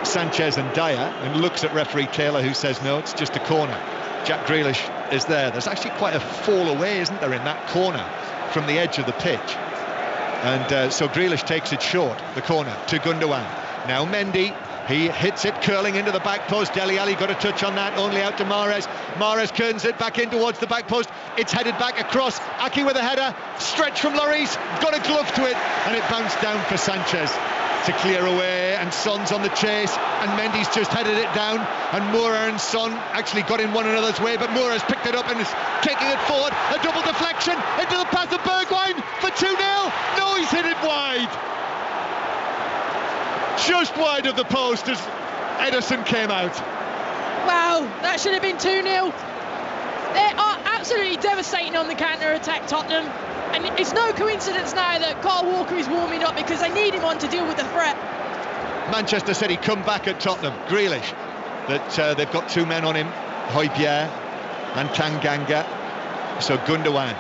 Sanchez and Dyer, and looks at referee Taylor, who says no, it's just a corner. Jack Grealish is there. There's actually quite a fall away, isn't there, in that corner from the edge of the pitch, and so Grealish takes it short, the corner, to Gundogan. Now Mendy, he hits it curling into the back post. Dele Alli got a touch on that, only out to Mahrez. Mahrez turns it back in towards the back post. It's headed back across. Aki with a header, stretch from Lloris, got a glove to it, and it bounced down for Sanchez to clear away, and Son's on the chase, and Mendy's just headed it down, and Moura and Son actually got in one another's way, but Moura's picked it up and is taking it forward. A double deflection into the path of Bergwijn for 2-0. No, he's hit it wide, just wide of the post as Ederson came out. Wow, that should have been 2-0. They are absolutely devastating on the counter-attack, Tottenham. And it's no coincidence now that Kyle Walker is warming up, because they need him on to deal with the threat. Manchester City come back at Tottenham. Grealish, that they've got 2 men on him, Højbjerg and Tanganga. So Gundogan.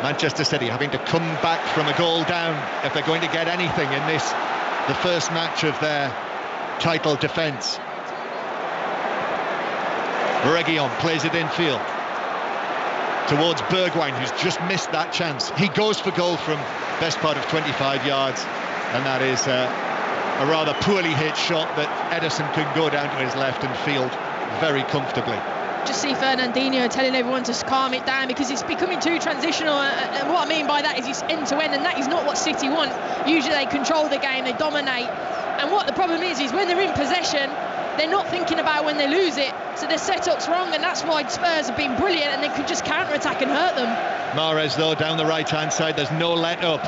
Manchester City having to come back from a goal down if they're going to get anything in this, the first match of their title defence. Reguilon plays it infield towards Bergwijn, who's just missed that chance. He goes for goal from best part of 25 yards, and that is a rather poorly hit shot that Ederson can go down to his left and field very comfortably. Just see Fernandinho telling everyone to calm it down, because it's becoming too transitional, and what I mean by that is it's end-to-end, and that is not what City want. Usually they control the game, they dominate, and what the problem is when they're in possession, they're not thinking about when they lose it, so their setup's wrong, and that's why Spurs have been brilliant, and they could just counter-attack and hurt them. Mahrez, though, down the right-hand side, there's no let-up.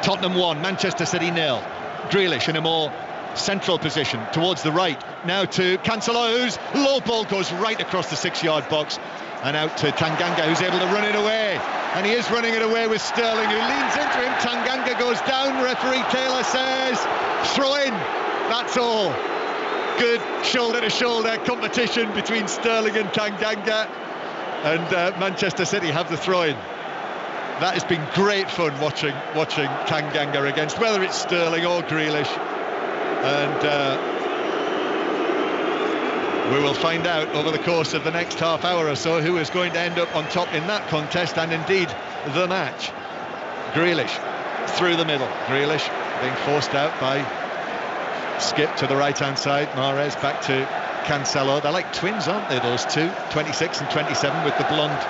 Tottenham 1, Manchester City 0. Grealish in a more central position towards the right, now to Cancelo, whose low ball goes right across the 6-yard box, and out to Tanganga, who's able to run it away, and he is running it away with Sterling, who leans into him. Tanganga goes down, referee Taylor says throw in, that's all. Good shoulder-to-shoulder competition between Sterling and Tanganga, and Manchester City have the throw-in. That has been great fun watching Tanganga against, whether it's Sterling or Grealish. And we will find out over the course of the next half hour or so who is going to end up on top in that contest and indeed the match. Grealish through the middle. Grealish being forced out by Skip to the right-hand side. Mahrez back to Cancelo. They're like twins, aren't they, those two? 26 and 27 with the blonde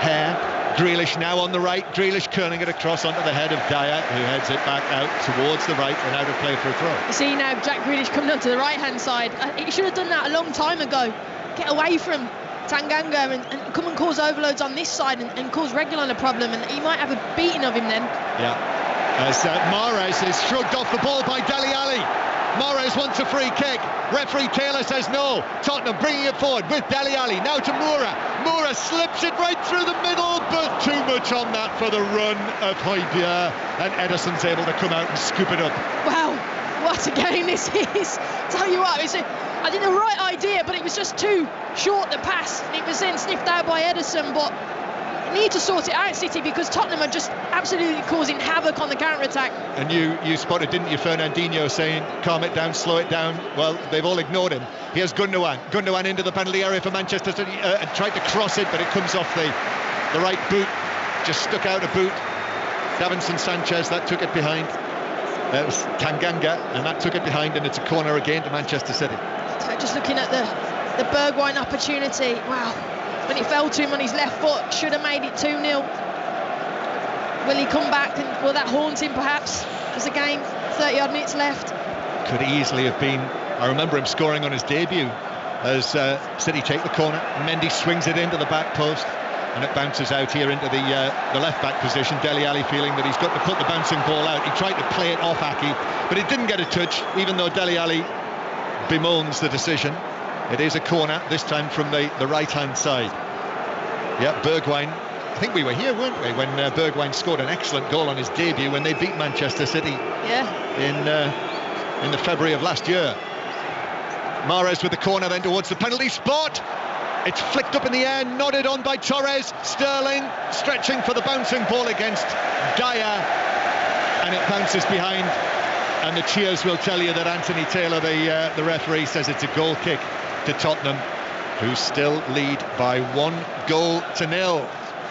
hair. Grealish now on the right. Grealish curling it across onto the head of Dyer, who heads it back out towards the right and out of play for a throw. You see now Jack Grealish coming onto the right-hand side. He should have done that a long time ago. Get away from Tanganga and come and cause overloads on this side and cause Reguilon a problem, and he might have a beating of him then. Yeah. As Mahrez is shrugged off the ball by Dele Alli. Mahrez wants a free kick. Referee Taylor says no. Tottenham bringing it forward with Dele Alli. Now to Moura. Moura slips it right through the middle, but too much on that for the run of Højbjerg. And Ederson's able to come out and scoop it up. Wow, what a game this is. Tell you what, I think the right idea, but it was just too short, the pass. It was then sniffed out by Ederson, but you need to sort it out, City, because Tottenham are just absolutely causing havoc on the counter-attack. And you spotted, didn't you, Fernandinho saying, calm it down, slow it down. Well, they've all ignored him. Here's Gundogan. Gundogan into the penalty area for Manchester City and tried to cross it, but it comes off the right boot. Just stuck out a boot. Davinson Sanchez, that took it behind. It was Tanganga, and that took it behind, and it's a corner again to Manchester City. Just looking at the Bergwijn opportunity. Wow. When it fell to him on his left foot, should have made it 2-0. Will he come back, and will that haunt him perhaps as the game 30 odd minutes left? Could easily have been. I remember him scoring on his debut as City take the corner. Mendy swings it into the back post and it bounces out here into the left back position. Dele Alli feeling that he's got to put the bouncing ball out. He tried to play it off Aki, but it didn't get a touch, even though Dele Alli bemoans the decision. It is a corner, this time from the right-hand side. Yeah, Bergwijn. I think we were here, weren't we, when Bergwijn scored an excellent goal on his debut when they beat Manchester City. Yeah. In the February of last year. Mahrez with the corner then towards the penalty spot. It's flicked up in the air, nodded on by Torres. Sterling stretching for the bouncing ball against Dyer, and it bounces behind. And the cheers will tell you that Anthony Taylor, the referee, says it's a goal kick to Tottenham, who still lead by 1-0.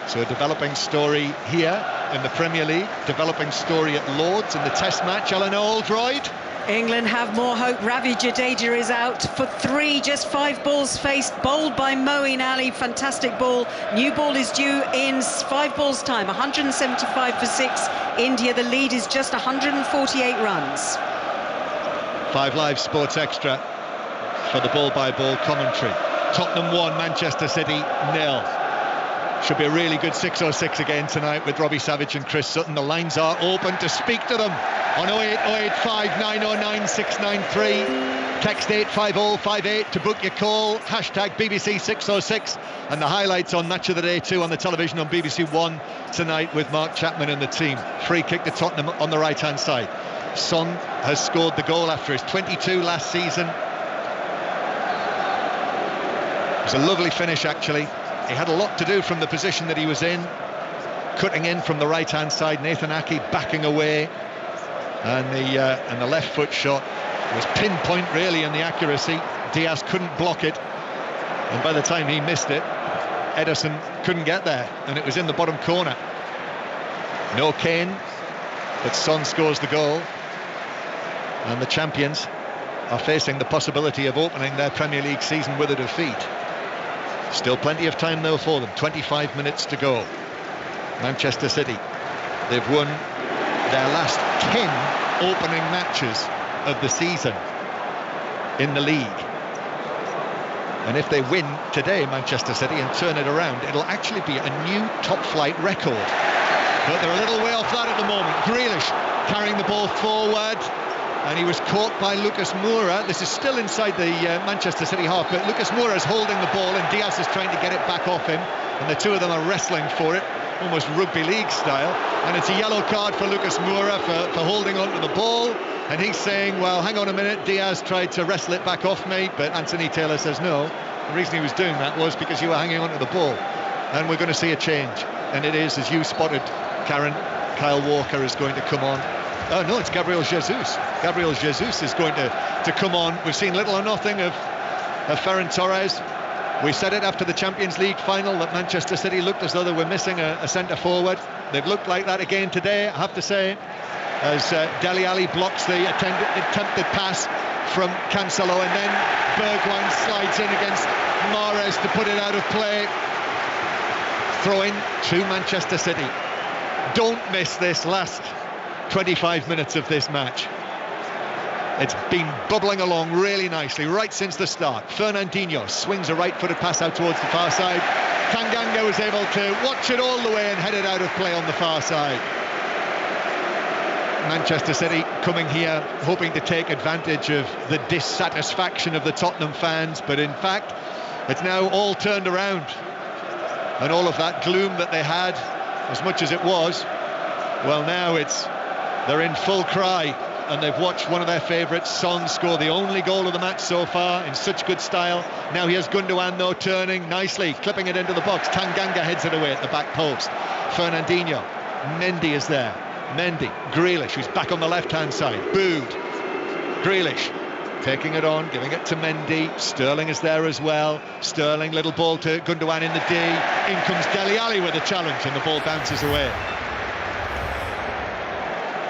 So a developing story here in the Premier League, developing story at Lord's in the Test match. Eleanor Oldroyd. England have more hope. Ravi Jadeja is out for 3, just 5 balls faced, bowled by Moeen Ali. Fantastic ball. New ball is due in 5 balls time. 175 for 6. India, the lead is just 148 runs. 5 Live Sports Extra for the ball-by-ball commentary. Tottenham 1, Manchester City 0. Should be a really good 606 again tonight with Robbie Savage and Chris Sutton. The lines are open to speak to them on 08085 909 693. Text 85058 to book your call. Hashtag BBC 606. And the highlights on Match of the Day 2 on the television on BBC One tonight with Mark Chapman and the team. Free kick to Tottenham on the right-hand side. Son has scored the goal after his 22 last season. It was a lovely finish, actually. He had a lot to do from the position that he was in. Cutting in from the right-hand side, Nathan Aki backing away. And the left foot shot was pinpoint, really, in the accuracy. Diaz couldn't block it. And by the time he missed it, Ederson couldn't get there. And it was in the bottom corner. No Kane, but Son scores the goal. And the champions are facing the possibility of opening their Premier League season with a defeat. Still plenty of time, though, for them. 25 minutes to go. Manchester City, they've won their last 10 opening matches of the season in the league. And if they win today, Manchester City, and turn it around, it'll actually be a new top-flight record. But they're a little way off that at the moment. Grealish carrying the ball forward. And he was caught by Lucas Moura. This is still inside the Manchester City half, but Lucas Moura is holding the ball and Diaz is trying to get it back off him. And the two of them are wrestling for it, almost rugby league style. And it's a yellow card for Lucas Moura for holding onto the ball. And he's saying, well, hang on a minute, Diaz tried to wrestle it back off me, but Anthony Taylor says no. The reason he was doing that was because you were hanging onto the ball. And we're going to see a change. And it is, as you spotted, Karen, Kyle Walker is going to come on Oh no, it's Gabriel Jesus. Gabriel Jesus is going to come on. We've seen little or nothing of Ferran Torres. We said it after the Champions League final that Manchester City looked as though they were missing a centre forward. They've looked like that again today, I have to say, as Dele Alli blocks the attempted pass from Cancelo, and then Bergwijn slides in against Mahrez to put it out of play. Throw-in to Manchester City. Don't miss this last 25 minutes of this match. It's been bubbling along really nicely right since the start. Fernandinho swings a right-footed pass out towards the far side. Tanganga was able to watch it all the way and head it out of play on the far side. Manchester City coming here hoping to take advantage of the dissatisfaction of the Tottenham fans, but in fact it's now all turned around, and all of that gloom that they had, as much as it was, well, now they're in full cry, and they've watched one of their favourites, Son, score the only goal of the match so far in such good style. Now here's Gundogan though, turning nicely, clipping it into the box. Tanganga heads it away at the back post. Fernandinho, Mendy is there. Mendy, Grealish, who's back on the left-hand side, booed. Grealish taking it on, giving it to Mendy. Sterling is there as well. Sterling, little ball to Gundogan in the D. In comes Dele Alli with a challenge, and the ball bounces away.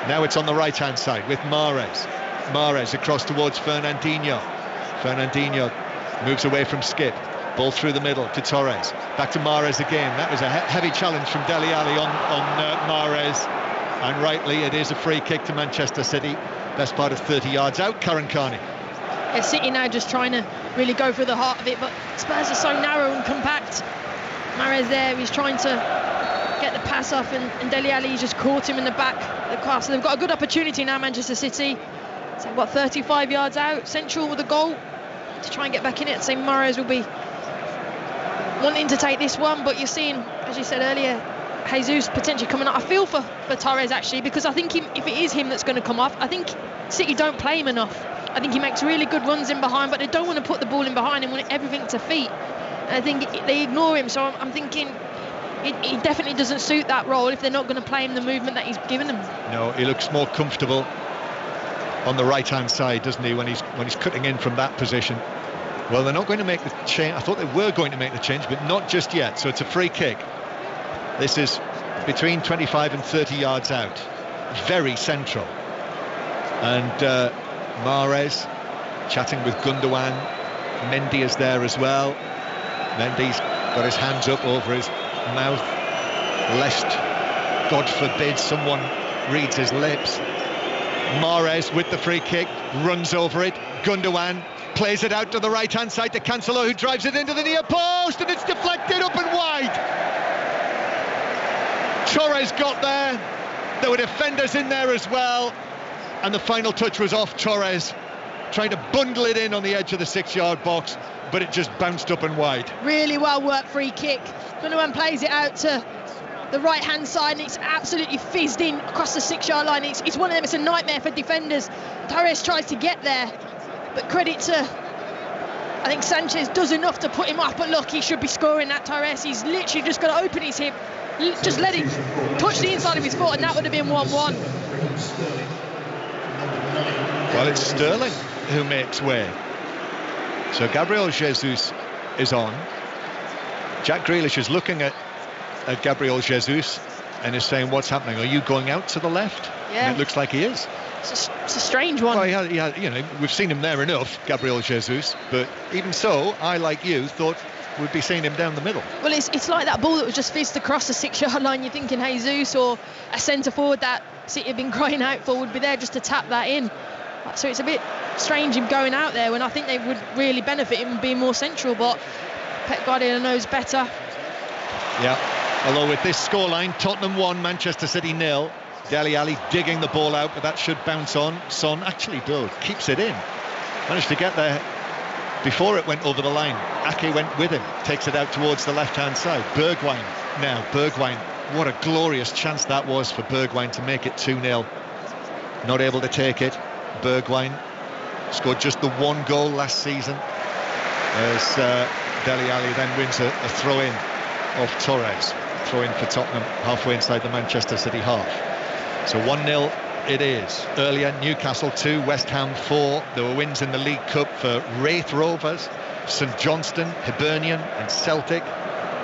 Now it's on the right-hand side with Mahrez. Mahrez across towards Fernandinho. Fernandinho moves away from Skip. Ball through the middle to Torres. Back to Mahrez again. That was a heavy challenge from Dele Alli on Mahrez. And rightly, it is a free kick to Manchester City. Best part of 30 yards out, Karen Carney. Yeah, City now just trying to really go for the heart of it, but Spurs are so narrow and compact. Mahrez there, he's trying to get the pass off, and Dele Alli just caught him in the back of the car. So they've got a good opportunity now, Manchester City. So what, 35 yards out, central with a goal to try and get back in it. Same Mahrez will be wanting to take this one, but you're seeing, as you said earlier, Jesus potentially coming up. I feel for Torres actually, because I think if it is him that's going to come off, I think City don't play him enough. I think he makes really good runs in behind, but they don't want to put the ball in behind and want everything to feet. And I think they ignore him, so I'm thinking he definitely doesn't suit that role if they're not going to play him the movement that he's given them. No, he looks more comfortable on the right-hand side, doesn't he, when he's cutting in from that position. Well, they're not going to make the change. I thought they were going to make the change, but not just yet. So it's a free kick. This is between 25 and 30 yards out. Very central. And Mahrez chatting with Gundogan. Mendy is there as well. Mendy's got his hands up over his mouth, lest, God forbid, someone reads his lips. Mahrez with the free kick, runs over it. Gundogan plays it out to the right-hand side to Cancelo, who drives it into the near post, and it's deflected up and wide. Torres got there. There were defenders in there as well, and the final touch was off Torres, trying to bundle it in on the edge of the 6-yard box, but it just bounced up and wide. Really well worked free kick. Gundogan plays it out to the right-hand side, and it's absolutely fizzed in across the 6-yard line. It's one of them. It's a nightmare for defenders. Torres tries to get there, but credit to, I think Sanchez does enough to put him off. But look, he should be scoring that. Torres, he's literally just got to open his hip, just let him touch the inside of his foot, and that would have been 1-1. Well, it's Sterling who makes way. So Gabriel Jesus is on. Jack Grealish is looking at Gabriel Jesus and is saying, what's happening? Are you going out to the left? Yeah. And it looks like he is. It's a strange one. Well, you know, we've seen him there enough, Gabriel Jesus, but even so, I, like you, thought we'd be seeing him down the middle. Well, it's like that ball that was just fizzed across the 6-yard line. You're thinking Jesus or a centre forward that City have been crying out for would be there just to tap that in. So it's a bit strange him going out there when I think they would really benefit him being more central, but Pep Guardiola knows better. Yeah, although with this scoreline, Tottenham 1, Manchester City 0. Dele Alli digging the ball out, but that should bounce on. Son actually keeps it in. Managed to get there before it went over the line. Ake went with him, takes it out towards the left-hand side. Bergwijn now. Bergwijn, what a glorious chance that was for Bergwijn to make it 2-0. Not able to take it. Bergwijn scored just the one goal last season, as Dele Alli then wins a throw-in off Torres. Throw-in for Tottenham halfway inside the Manchester City half. So 1-0 it is. Earlier, Newcastle 2, West Ham 4. There were wins in the League Cup for Wraith Rovers, St Johnstone, Hibernian and Celtic.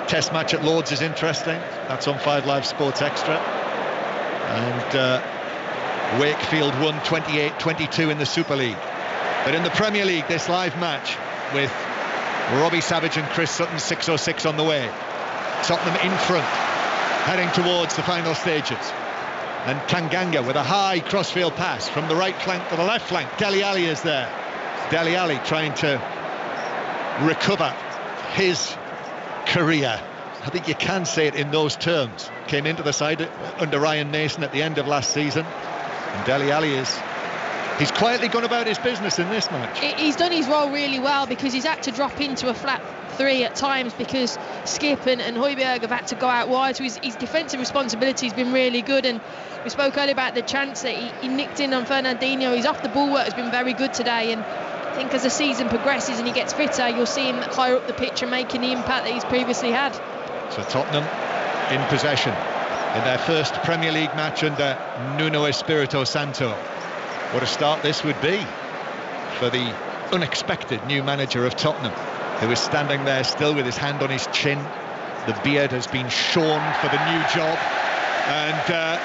Test match at Lords is interesting. That's on 5 Live Sports Extra. And Wakefield won 28-22 in the Super League. But in the Premier League, this live match with Robbie Savage and Chris Sutton, 6:06 on the way. Tottenham in front, heading towards the final stages. And Tanganga with a high crossfield pass from the right flank to the left flank. Dele Alli is there. Dele Alli trying to recover his career. I think you can say it in those terms. Came into the side under Ryan Mason at the end of last season. And Dele Alli he's quietly gone about his business in this match. He's done his role really well, because he's had to drop into a flat 3 at times because Skip and Højbjerg have had to go out wide. So his defensive responsibility has been really good. And we spoke earlier about the chance that he nicked in on Fernandinho. His off the ball work has been very good today, and I think as the season progresses and he gets fitter, you'll see him higher up the pitch and making the impact that he's previously had. So Tottenham in possession in their first Premier League match under Nuno Espirito Santo. What a start this would be for the unexpected new manager of Tottenham, who is standing there still with his hand on his chin. The beard has been shorn for the new job, and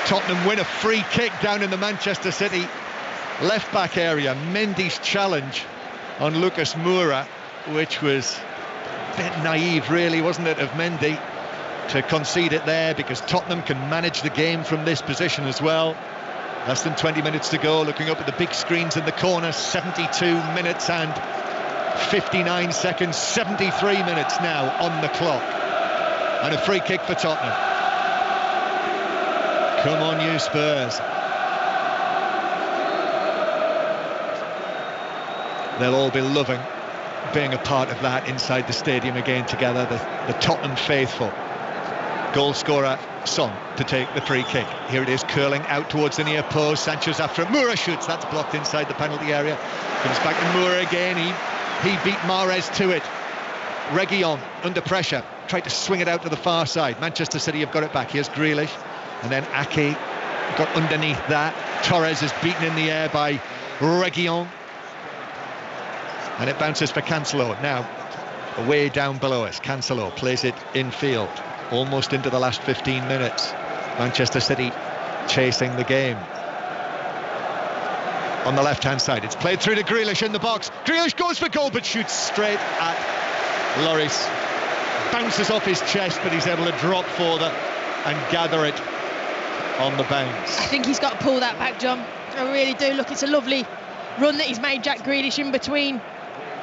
Tottenham win a free kick down in the Manchester City left back area. Mendy's challenge on Lucas Moura, which was a bit naive really, wasn't it, of Mendy to concede it there, because Tottenham can manage the game from this position as well. Less than 20 minutes to go, looking up at the big screens in the corner. 72 minutes and 59 seconds, 73 minutes now on the clock, and a free kick for Tottenham. Come on you Spurs. They'll all be loving being a part of that inside the stadium again together, the Tottenham faithful. Goal scorer Son to take the free kick. Here it is, curling out towards the near post. Sanchez after it. Moura shoots. That's blocked inside the penalty area. Comes back to Moura again. He beat Mahrez to it. Reguilon under pressure, tried to swing it out to the far side. Manchester City have got it back. Here's Grealish, and then Ake got underneath that. Torres is beaten in the air by Reguilon, and it bounces for Cancelo. Now away down below us, Cancelo plays it infield, almost into the last 15 minutes. Manchester City chasing the game. On the left-hand side, it's played through to Grealish in the box. Grealish goes for goal, but shoots straight at Lloris. Bounces off his chest, but he's able to drop further and gather it on the bounce. I think he's got to pull that back, John. I really do. Look, it's a lovely run that he's made, Jack Grealish, in between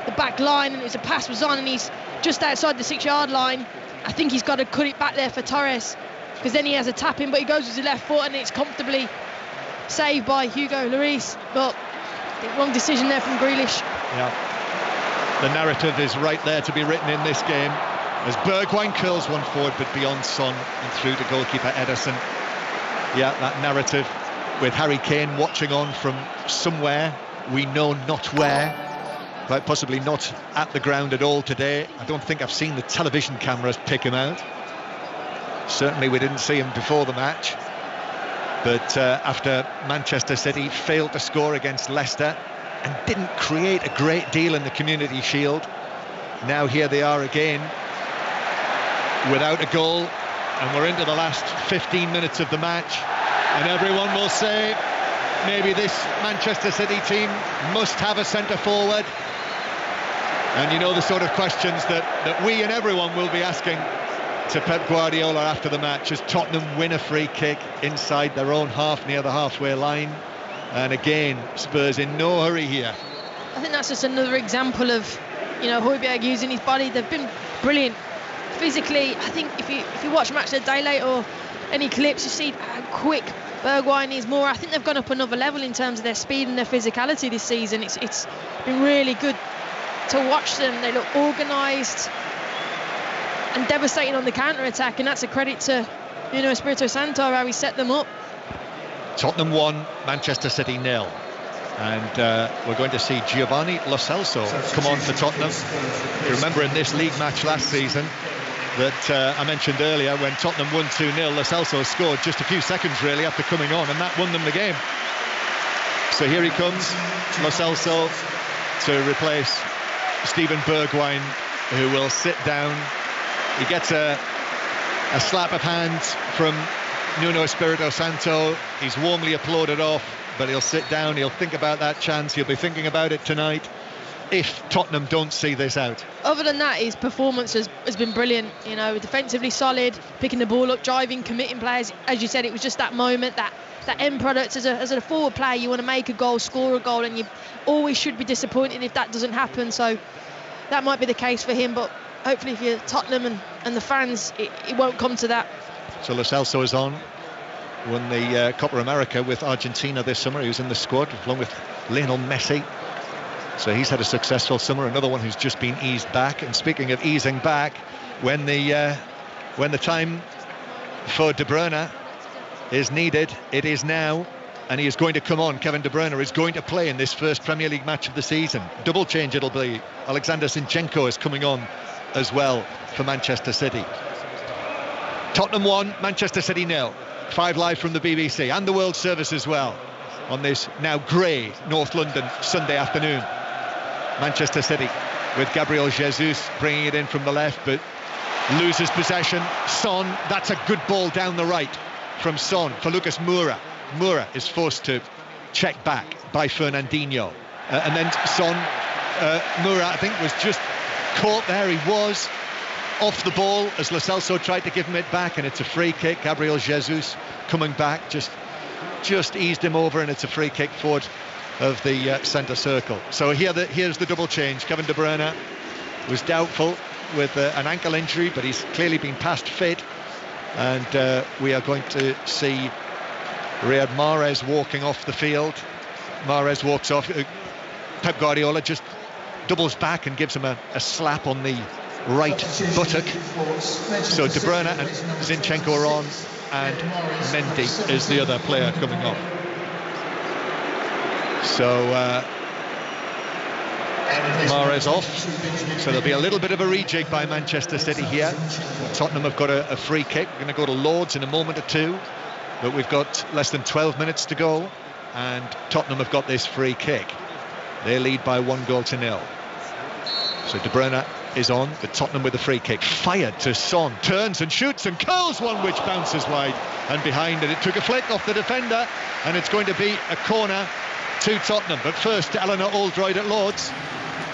the back line, and a pass was on, and he's just outside the 6-yard line. I think he's got to cut it back there for Torres, because then he has a tap in, but he goes with his left foot, and it's comfortably saved by Hugo Lloris. But I think wrong decision there from Grealish. Yeah, the narrative is right there to be written in this game, as Bergwijn curls one forward, but beyond Son and through to goalkeeper Ederson. Yeah, that narrative with Harry Kane watching on from somewhere, we know not where, quite possibly not at the ground at all today. I don't think I've seen the television cameras pick him out. Certainly we didn't see him before the match. But after Manchester City failed to score against Leicester and didn't create a great deal in the Community Shield, now here they are again without a goal, and we're into the last 15 minutes of the match, and everyone will say maybe this Manchester City team must have a centre forward. And you know the sort of questions that we and everyone will be asking to Pep Guardiola after the match, as Tottenham win a free kick inside their own half near the halfway line. And again, Spurs in no hurry here. I think that's just another example of, you know, Højbjerg using his body. They've been brilliant physically. I think if you watch Match of the Day later or any clips, you see how quick Bergwijn is. More, I think they've gone up another level in terms of their speed and their physicality this season. It's been really good to watch them. They look organised and devastating on the counter-attack, and that's a credit to, you know, Espirito Santo, how he set them up. Tottenham 1, Manchester City 0, and we're going to see Giovanni Lo Celso come on for Tottenham. You remember in this league match last season, that I mentioned earlier when Tottenham won 2-0. Lo Celso scored just a few seconds really after coming on, and that won them the game. So here he comes, Lo Celso, to replace Steven Bergwijn, who will sit down. He gets a slap of hands from Nuno Espirito Santo. He's warmly applauded off, but he'll sit down, he'll think about that chance, he'll be thinking about it tonight if Tottenham don't see this out. Other than that, his performance has been brilliant. You know, defensively solid, picking the ball up, driving, committing players. As you said, it was just that moment, that end product. As a forward player, you want to make a goal, score a goal, and you always should be disappointed if that doesn't happen. So that might be the case for him, but hopefully if you're Tottenham and the fans, it won't come to that. So Lo Celso is on. Won the Copa America with Argentina this summer. He was in the squad along with Lionel Messi. So he's had a successful summer. Another one who's just been eased back. And speaking of easing back, when the time for De Bruyne is needed, it is now, and he is going to come on. Kevin De Bruyne is going to play in this first Premier League match of the season. Double change it'll be. Alexander Zinchenko is coming on as well for Manchester City. Tottenham 1, Manchester City 0. 5 live from the BBC and the World Service as well on this now grey North London Sunday afternoon. Manchester City with Gabriel Jesus bringing it in from the left, but loses possession. Son, that's a good ball down the right from Son for Lucas Moura. Moura is forced to check back by Fernandinho, and then Son, Moura I think was just caught there. He was off the ball as Lo Celso tried to give him it back, and it's a free kick. Gabriel Jesus coming back just eased him over, and it's a free kick forward of the centre circle. So here's the double change. Kevin De Bruyne was doubtful with an ankle injury, but he's clearly been past fit, and we are going to see Riyad Mahrez walking off the field. Mahrez walks off. Pep Guardiola just doubles back and gives him a slap on the right buttock. So De Bruyne and Zinchenko are on, and Mendy is the other player coming off. So Mahrez off, so there'll be a little bit of a rejig by Manchester City here. Tottenham have got a free kick. We're going to go to Lords in a moment or two, but we've got less than 12 minutes to go, and Tottenham have got this free kick. They lead by 1-0. So De Bruyne is on, but Tottenham with the free kick. Fired to Son, turns and shoots and curls one which bounces wide and behind it. It took a flick off the defender, and it's going to be a corner to Tottenham. But first to Eleanor Oldroyd at Lords.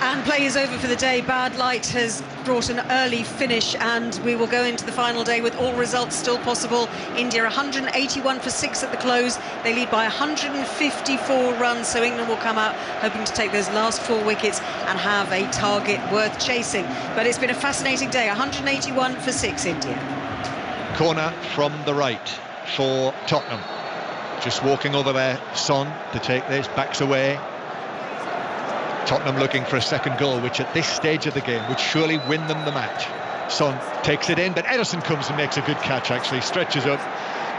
And play is over for the day. Bad light has brought an early finish, and we will go into the final day with all results still possible. India 181 for 6 at the close. They lead by 154 runs, so England will come out hoping to take those last 4 wickets and have a target worth chasing. But it's been a fascinating day. 181 for 6 India. Corner from the right for Tottenham. Just walking over there, Son to take this, backs away. Tottenham looking for a second goal, which at this stage of the game would surely win them the match. Son takes it in, but Ederson comes and makes a good catch, actually. Stretches up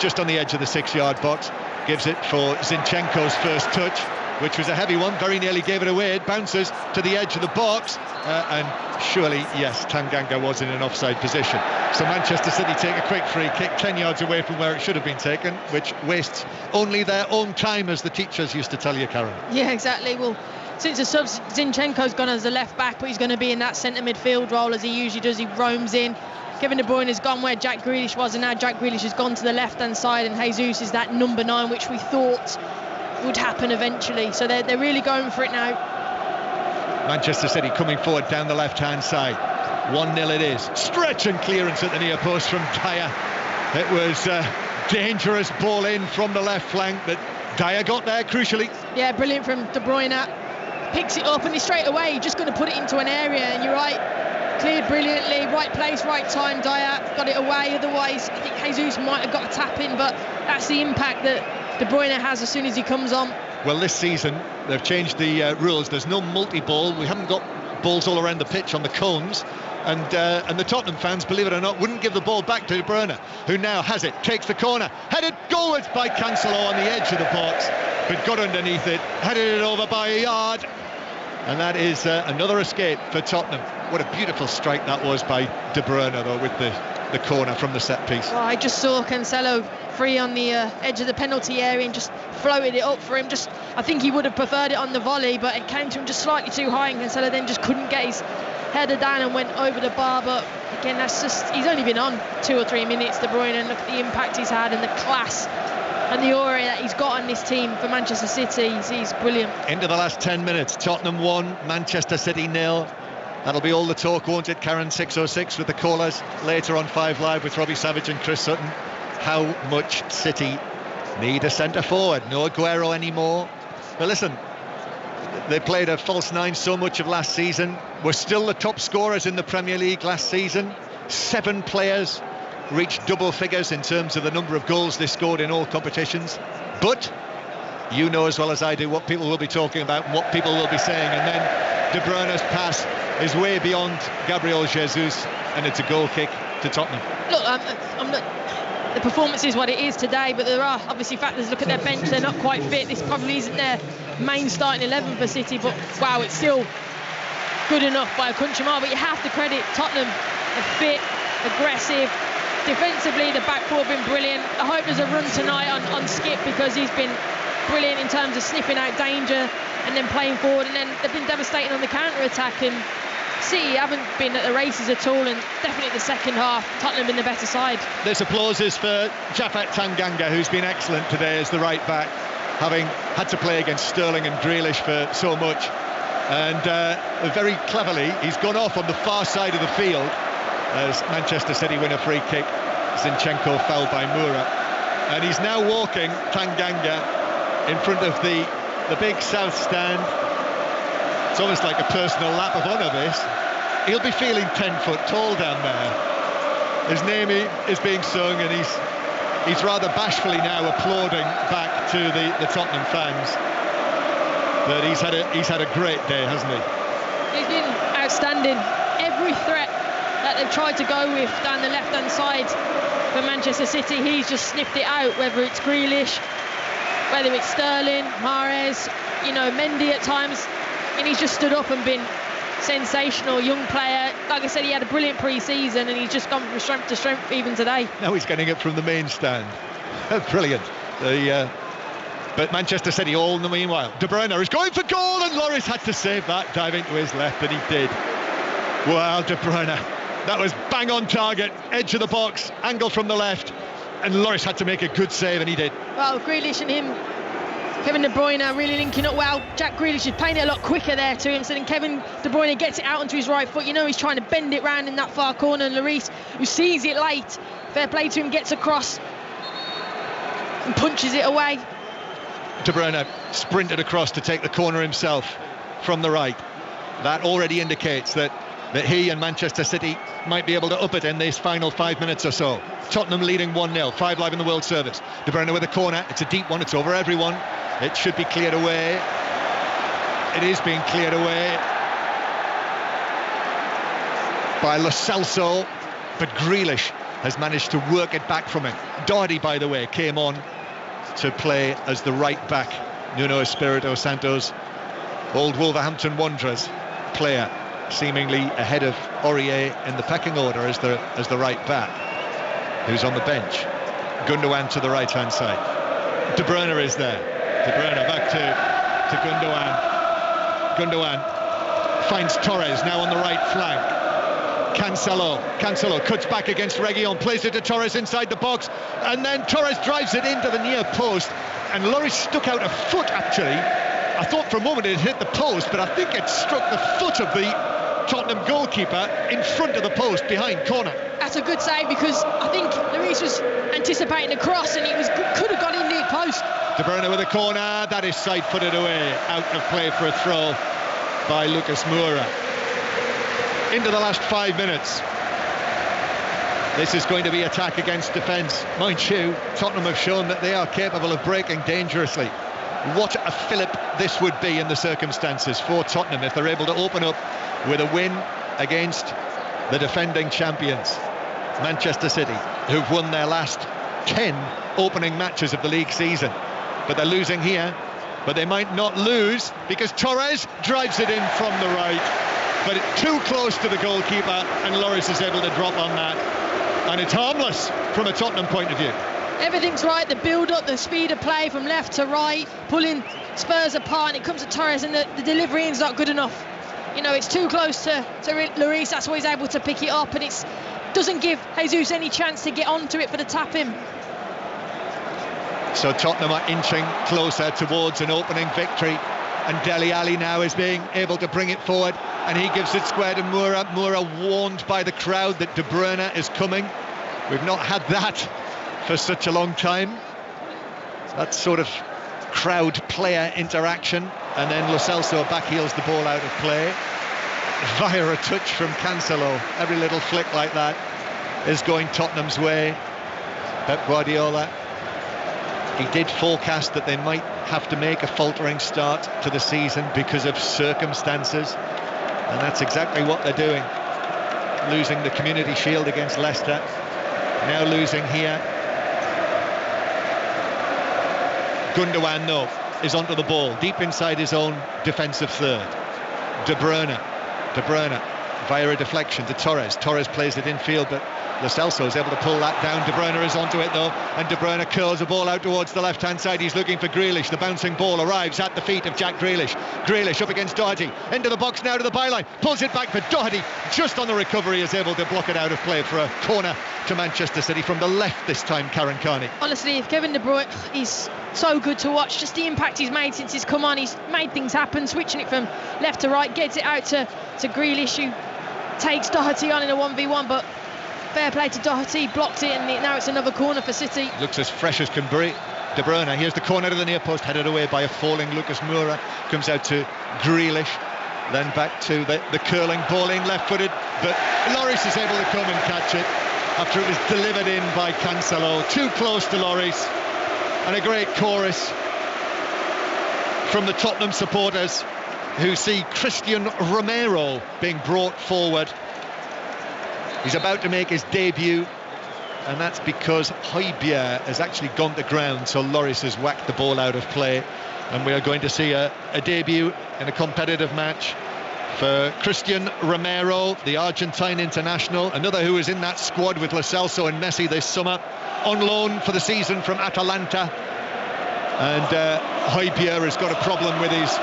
just on the edge of the 6-yard box, gives it for Zinchenko's first touch, which was a heavy one, very nearly gave it away. It bounces to the edge of the box, and surely, yes, Tanganga was in an offside position. So Manchester City take a quick free kick 10 yards away from where it should have been taken, which wastes only their own time, as the teachers used to tell you, Karen. Yeah, exactly. Well, since the sub, Zinchenko's gone as a left back, but he's going to be in that centre midfield role as he usually does. He roams in. Kevin De Bruyne has gone where Jack Grealish was, and now Jack Grealish has gone to the left-hand side, and Jesus is that number 9, which we thought would happen eventually. So they're really going for it now. Manchester City coming forward down the left-hand side. 1-0 it is. Stretch and clearance at the near post from Dyer. It was a dangerous ball in from the left flank, but Dyer got there crucially. Yeah, brilliant from De Bruyne. Picks it up, and he's straight away just going to put it into an area, and you're right, cleared brilliantly, right place, right time. Dyer got it away. Otherwise I think Jesus might have got a tap in, but that's the impact that De Bruyne has as soon as he comes on. Well, this season they've changed the rules. There's no multi-ball. We haven't got balls all around the pitch on the cones, and the Tottenham fans, believe it or not, wouldn't give the ball back to De Bruyne, who now has it, takes the corner, headed goalwards by Cancelo on the edge of the box, but got underneath it, headed it over by a yard. And that is another escape for Tottenham. What a beautiful strike that was by De Bruyne, though, with the corner from the set piece. Well, I just saw Cancelo free on the edge of the penalty area and just floated it up for him. I think he would have preferred it on the volley, but it came to him just slightly too high, and Cancelo then just couldn't get his header down and went over the bar. But again, he's only been on 2 or 3 minutes, De Bruyne, and look at the impact he's had and the class and the aura that he's got on this team for Manchester City. He's brilliant. Into the last 10 minutes, Tottenham 1, Manchester City 0. That'll be all the talk, won't it, Karen? 6:06 with the callers later on 5 Live with Robbie Savage and Chris Sutton. How much City need a centre forward? No Aguero anymore. But listen, they played a false 9 so much of last season. We're still the top scorers in the Premier League last season. 7 players reached double figures in terms of the number of goals they scored in all competitions. But you know as well as I do what people will be talking about and what people will be saying. And then De Bruyne's pass is way beyond Gabriel Jesus, and it's a goal kick to Tottenham. Look, I'm not. The performance is what it is today, but there are obviously factors. Look at their bench; they're not quite fit. This probably isn't their main starting 11 for City, but wow, it's still good enough by a country mile. But you have to credit Tottenham. They're fit, aggressive. Defensively, the back four have been brilliant. I hope there's a run tonight on Skip, because he's been brilliant in terms of sniffing out danger and then playing forward. And then they've been devastating on the counter-attack. And City haven't been at the races at all, and definitely the second half, Tottenham been the better side. There's applauses for Japhet Tanganga, who's been excellent today as the right back, having had to play against Sterling and Grealish for so much. And very cleverly, he's gone off on the far side of the field as Manchester City win a free kick. Zinchenko fouled by Moura, and he's now walking, Tanganga, in front of the big south stand. It's almost like a personal lap of honour, this. He'll be feeling 10 foot tall down there. His name is being sung, and he's rather bashfully now applauding back to the Tottenham fans. But he's had a great day, hasn't he? He's been outstanding. Every threat that they've tried to go with down the left-hand side for Manchester City, he's just sniffed it out, whether it's Grealish, whether it's Sterling, Mahrez, Mendy at times, and he's just stood up and been sensational. Young player, like I said, he had a brilliant pre-season, and he's just gone from strength to strength even today. Now he's getting it from the main stand. Brilliant. But Manchester City all in the meanwhile. De Bruyne is going for goal, and Lloris had to save that, diving to his left, and he did. Wow, De Bruyne. That was bang on target, edge of the box, angle from the left, and Lloris had to make a good save, and he did. Well, Grealish and him, Kevin De Bruyne really linking up well. Jack Grealish is playing it a lot quicker there to him, so then Kevin De Bruyne gets it out onto his right foot. He's trying to bend it round in that far corner, and Lloris, who sees it late, fair play to him, gets across and punches it away. De Bruyne sprinted across to take the corner himself from the right. That already indicates that he and Manchester City might be able to up it in these final 5 minutes or so. Tottenham leading 1-0, 5 Live in the World Service. De Bruyne with a corner, it's a deep one, it's over everyone. It should be cleared away. It is being cleared away by Lo Celso, but Grealish has managed to work it back from him. Doherty, by the way, came on to play as the right back. Nuno Espirito Santos, old Wolverhampton Wanderers player, seemingly ahead of Aurier in the pecking order as the right back, who's on the bench. Gundogan to the right hand side. De Bruyne is there. De Bruyne back to Gundogan. Gundogan finds Torres now on the right flank. Cancelo cuts back against Reguilon, plays it to Torres inside the box, and then Torres drives it into the near post, and Lloris stuck out a foot actually. I thought for a moment it hit the post, but I think it struck the foot of the Tottenham goalkeeper in front of the post behind corner. That's a good save, because I think Lloris was anticipating a cross, and could have got in near post. De Bruyne with a corner, that is side-footed away, out of play for a throw by Lucas Moura. Into the last 5 minutes. This is going to be attack against defence. Mind you, Tottenham have shown that they are capable of breaking dangerously. What a fillip this would be in the circumstances for Tottenham if they're able to open up with a win against the defending champions, Manchester City, who've won their last 10 opening matches of the league season. But they're losing here but they might not lose because Torres drives it in from the right, but too close to the goalkeeper, and Lloris is able to drop on that, and it's harmless from a Tottenham point of view. Everything's right, the build-up, the speed of play from left to right, pulling Spurs apart, and it comes to Torres, and the delivery is not good enough. You know, it's too close to Lloris, that's why he's able to pick it up, and it doesn't give Jesus any chance to get onto it for the tap-in. So Tottenham are inching closer towards an opening victory, and Dele Alli now is being able to bring it forward, and he gives it square to Moura. Moura warned by the crowd that De Bruyne is coming. We've not had that for such a long time. That sort of crowd-player interaction, and then Lo Celso backheels the ball out of play via a touch from Cancelo. Every little flick like that is going Tottenham's way. Pep Guardiola, he did forecast that they might have to make a faltering start to the season because of circumstances, and that's exactly what they're doing. Losing the Community Shield against Leicester, now losing here. Gundogan, though, is onto the ball, deep inside his own defensive third. De Bruyne via a deflection to Torres. Torres plays it infield, but Lo Celso is able to pull that down. De Bruyne is onto it, though, and De Bruyne curls the ball out towards the left-hand side. He's looking for Grealish. The bouncing ball arrives at the feet of Jack Grealish. Grealish up against Doherty, into the box now to the byline, pulls it back for Doherty. Just on the recovery is able to block it out of play for a corner to Manchester City from the left this time, Karen Carney. Honestly, if Kevin De Bruyne, he's so good to watch. Just the impact he's made since he's come on. He's made things happen, switching it from left to right, gets it out to Grealish, who takes Doherty on in a 1v1, but fair play to Doherty, blocked it, and now it's another corner for City. Looks as fresh as can be. De Bruyne, here's the corner to the near post, headed away by a falling Lucas Moura, comes out to Grealish, then back to the curling ball in, left-footed, but Lloris is able to come and catch it after it was delivered in by Cancelo. Too close to Lloris, and a great chorus from the Tottenham supporters, who see Christian Romero being brought forward. He's about to make his debut, and that's because Højbjerg has actually gone to ground, so Lloris has whacked the ball out of play, and we are going to see a debut in a competitive match for Christian Romero, the Argentine international, another who was in that squad with Lo Celso and Messi this summer, on loan for the season from Atalanta. And Højbjerg has got a problem with his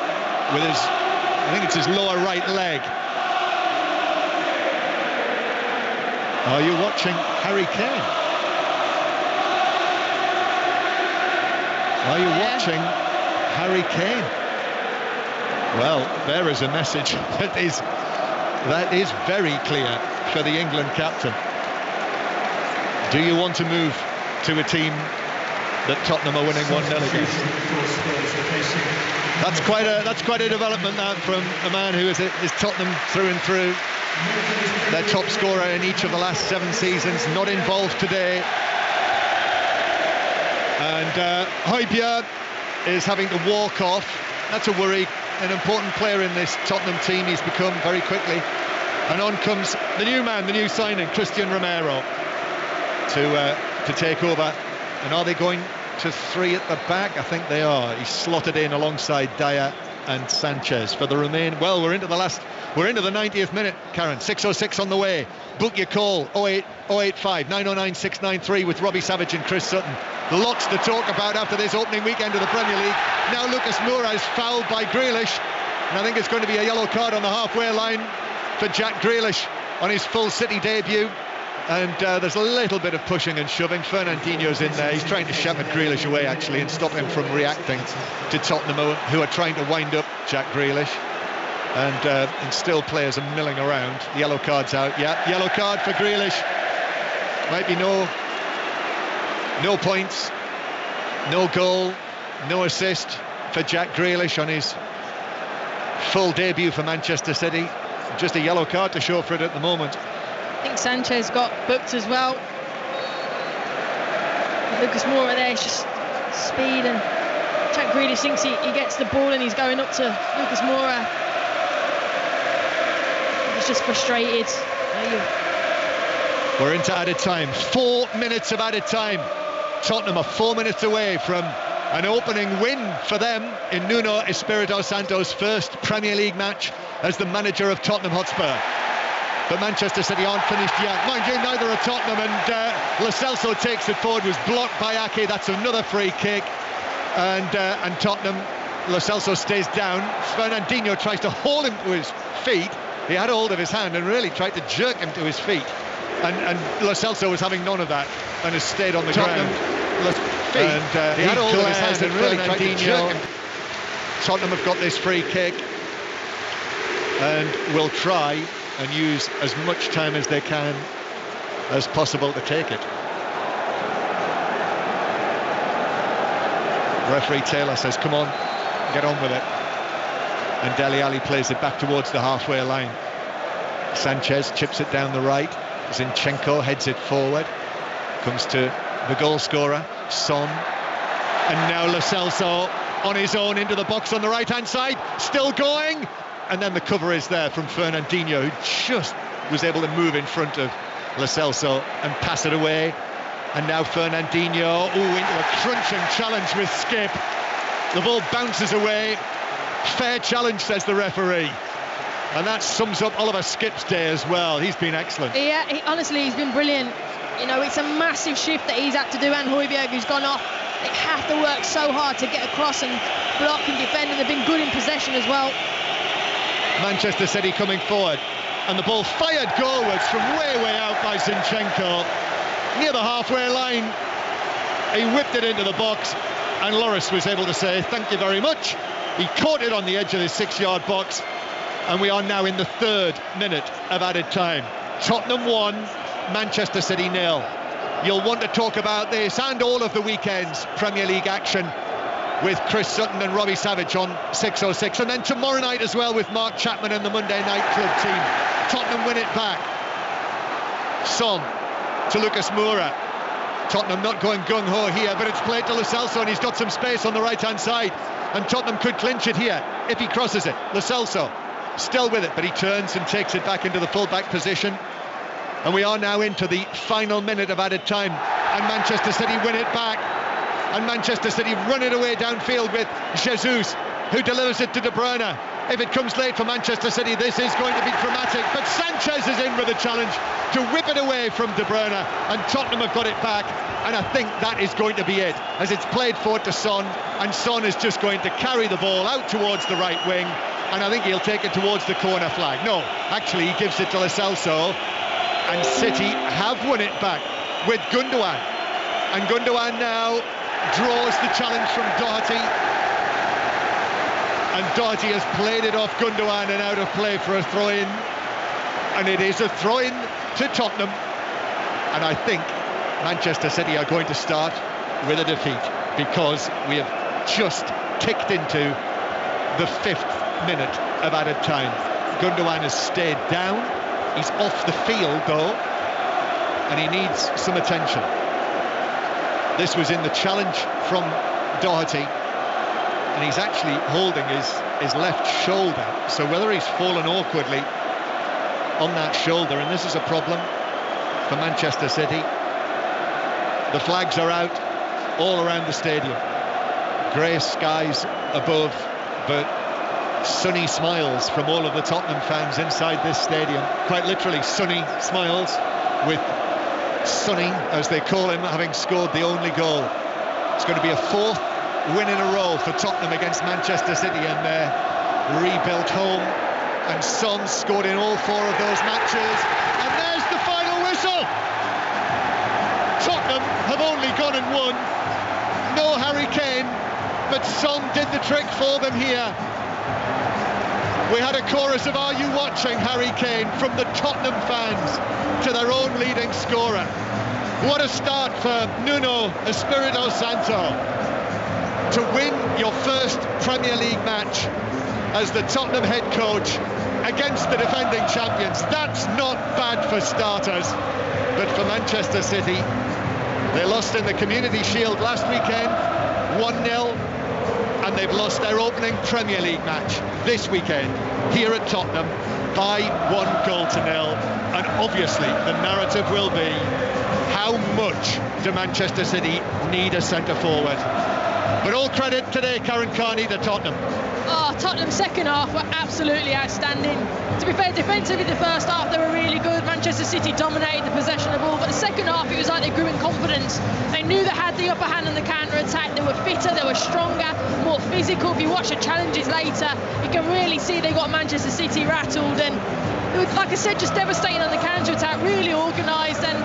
I think it's his lower right leg. Are you watching Harry Kane? Are you watching Harry Kane? Well, there is a message that is very clear for the England captain. Do you want to move to a team that Tottenham are winning 1-0 against? That's quite a development, that, from a man who is Tottenham through and through. Their top scorer in each of the last 7 seasons, not involved today. And Højbjerg is having to walk off. That's a worry. An important player in this Tottenham team he's become very quickly. And on comes the new man, the new signing, Christian Romero, to take over. And are they going to 3 at the back? I think they are. He's slotted in alongside Dyer and Sanchez for the remain. Well, we're into the 90th minute, Karen. 6:06 on the way. Book your call, 08085 909 693 with Robbie Savage and Chris Sutton. Lots to talk about after this opening weekend of the Premier League. Now Lucas Moura is fouled by Grealish, and I think it's going to be a yellow card on the halfway line for Jack Grealish on his full City debut. And there's a little bit of pushing and shoving. Fernandinho's in there. He's trying to shepherd Grealish away, actually, and stop him from reacting to Tottenham, who are trying to wind up Jack Grealish. And still players are milling around. Yellow card's out. Yeah, yellow card for Grealish. Might be no points, no goal, no assist for Jack Grealish on his full debut for Manchester City. Just a yellow card to show for it at the moment. I think Sanchez got booked as well. Lucas Moura there, it's just speed, and Jack Grealish thinks he gets the ball and he's going up to Lucas Moura. He's just frustrated. We're into added time. 4 minutes of added time. Tottenham are 4 minutes away from An opening win for them in Nuno Espirito Santo's first Premier League match as the manager of Tottenham Hotspur. But Manchester City aren't finished yet. Mind you, neither are Tottenham, and Lo Celso takes it forward, was blocked by Ake. That's another free kick. And Tottenham, Lo Celso stays down. Fernandinho tries to haul him to his feet. He had a hold of his hand and really tried to jerk him to his feet. And Lo Celso was having none of that and has stayed on the ground. He had a hold of his hand and really tried to jerk him. Tottenham have got this free kick and will try and use as much time as they can as possible to take it. Referee Taylor says, come on, get on with it. And Dele Alli plays it back towards the halfway line. Sanchez chips it down the right. Zinchenko heads it forward. Comes to the goal scorer, Son. And now Lo Celso on his own into the box on the right-hand side. Still going. And then the cover is there from Fernandinho, who just was able to move in front of Lo Celso and pass it away. And now Fernandinho, into a crunching challenge with Skip. The ball bounces away. Fair challenge, says the referee. And that sums up Oliver Skip's day as well. He's been excellent. Yeah, honestly, he's been brilliant. You know, it's a massive shift that he's had to do, and Højbjerg, who's gone off. They have to work so hard to get across and block and defend, and they've been good in possession as well. Manchester City coming forward, and the ball fired goalwards from way out by Zinchenko. Near the halfway line, he whipped it into the box, and Lloris was able to say thank you very much. He caught it on the edge of the 6-yard box, and we are now in the 3rd minute of added time. Tottenham 1, Manchester City 0. You'll want to talk about this and all of the weekend's Premier League action with Chris Sutton and Robbie Savage on 606, and then tomorrow night as well with Mark Chapman and the Monday Night Club team. Tottenham win it back. Son to Lucas Moura. Tottenham not going gung-ho here, but it's played to Lo Celso, and he's got some space on the right-hand side, and Tottenham could clinch it here if he crosses it. Lo Celso still with it, but he turns and takes it back into the full-back position. And we are now into the final minute of added time, and Manchester City win it back. And Manchester City run it away downfield with Jesus, who delivers it to De Bruyne. If it comes late for Manchester City, this is going to be dramatic. But Sanchez is in with a challenge to whip it away from De Bruyne, and Tottenham have got it back. And I think that is going to be it, as it's played forward to Son, and Son is just going to carry the ball out towards the right wing, and I think he'll take it towards the corner flag. No, actually he gives it to Lo Celso, and City have won it back with Gundogan. And Gundogan now draws the challenge from Doherty, and Doherty has played it off Gundogan and out of play for a throw-in, and it is a throw-in to Tottenham. And I think Manchester City are going to start with a defeat, because we have just ticked into the 5th minute of added time. Gundogan has stayed down. He's off the field though, and he needs some attention. This was in the challenge from Doherty, and he's actually holding his left shoulder, so whether he's fallen awkwardly on that shoulder, and this is a problem for Manchester City. The flags are out all around the stadium. Grey skies above, but sunny smiles from all of the Tottenham fans inside this stadium. Quite literally sunny smiles, with Sonny, as they call him, having scored the only goal. It's going to be a 4th win in a row for Tottenham against Manchester City in their rebuilt home, and Son scored in all 4 of those matches. And there's the final whistle. Tottenham have only gone and won. No Harry Kane, but Son did the trick for them here. We had a chorus of "Are you watching, Harry Kane?" from the Tottenham fans to their own leading scorer. What a start for Nuno Espirito Santo to win your first Premier League match as the Tottenham head coach against the defending champions. That's not bad for starters. But for Manchester City, they lost in the Community Shield last weekend, 1-0, and they've lost their opening Premier League match this weekend here at Tottenham by 1-0. And obviously the narrative will be, how much do Manchester City need a centre forward? But all credit today, Karen Carney, to Tottenham. Oh, Tottenham's second half were absolutely outstanding. To be fair, defensively the first half they were really good. Manchester City dominated the possession of the ball, but the second half it was like they grew in confidence. They knew they had the upper hand on the counter-attack. They were fitter, they were stronger, more physical. If you watch the challenges later, you can really see they got Manchester City rattled, and like I said, just devastating on the counter-attack, really organised, and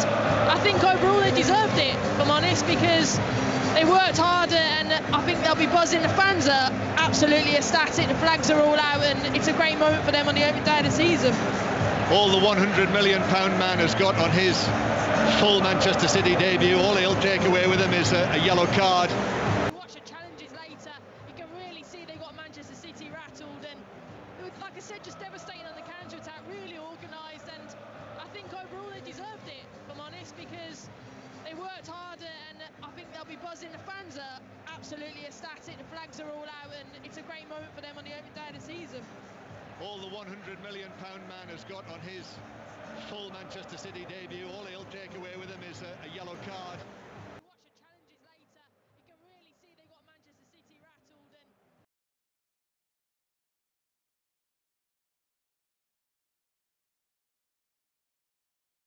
I think overall they deserved it, if I'm honest, because they worked harder, and I think they'll be buzzing. The fans are absolutely ecstatic, the flags are all out, and it's a great moment for them on the opening day of the season. All the £100 million man has got on his full Manchester City debut, all he'll take away with him is a yellow card. Watch the challenges later, you can really see they got Manchester City rattled, and like I said, just devastating on the counter-attack, really organised, and I think overall they deserved it, if I'm honest, because they worked harder, and I think they'll be buzzing. The fans are absolutely ecstatic, the flags are all out, and it's a great moment for them on the opening day of the season. All the £100 million man has got on his full Manchester City debut, all he'll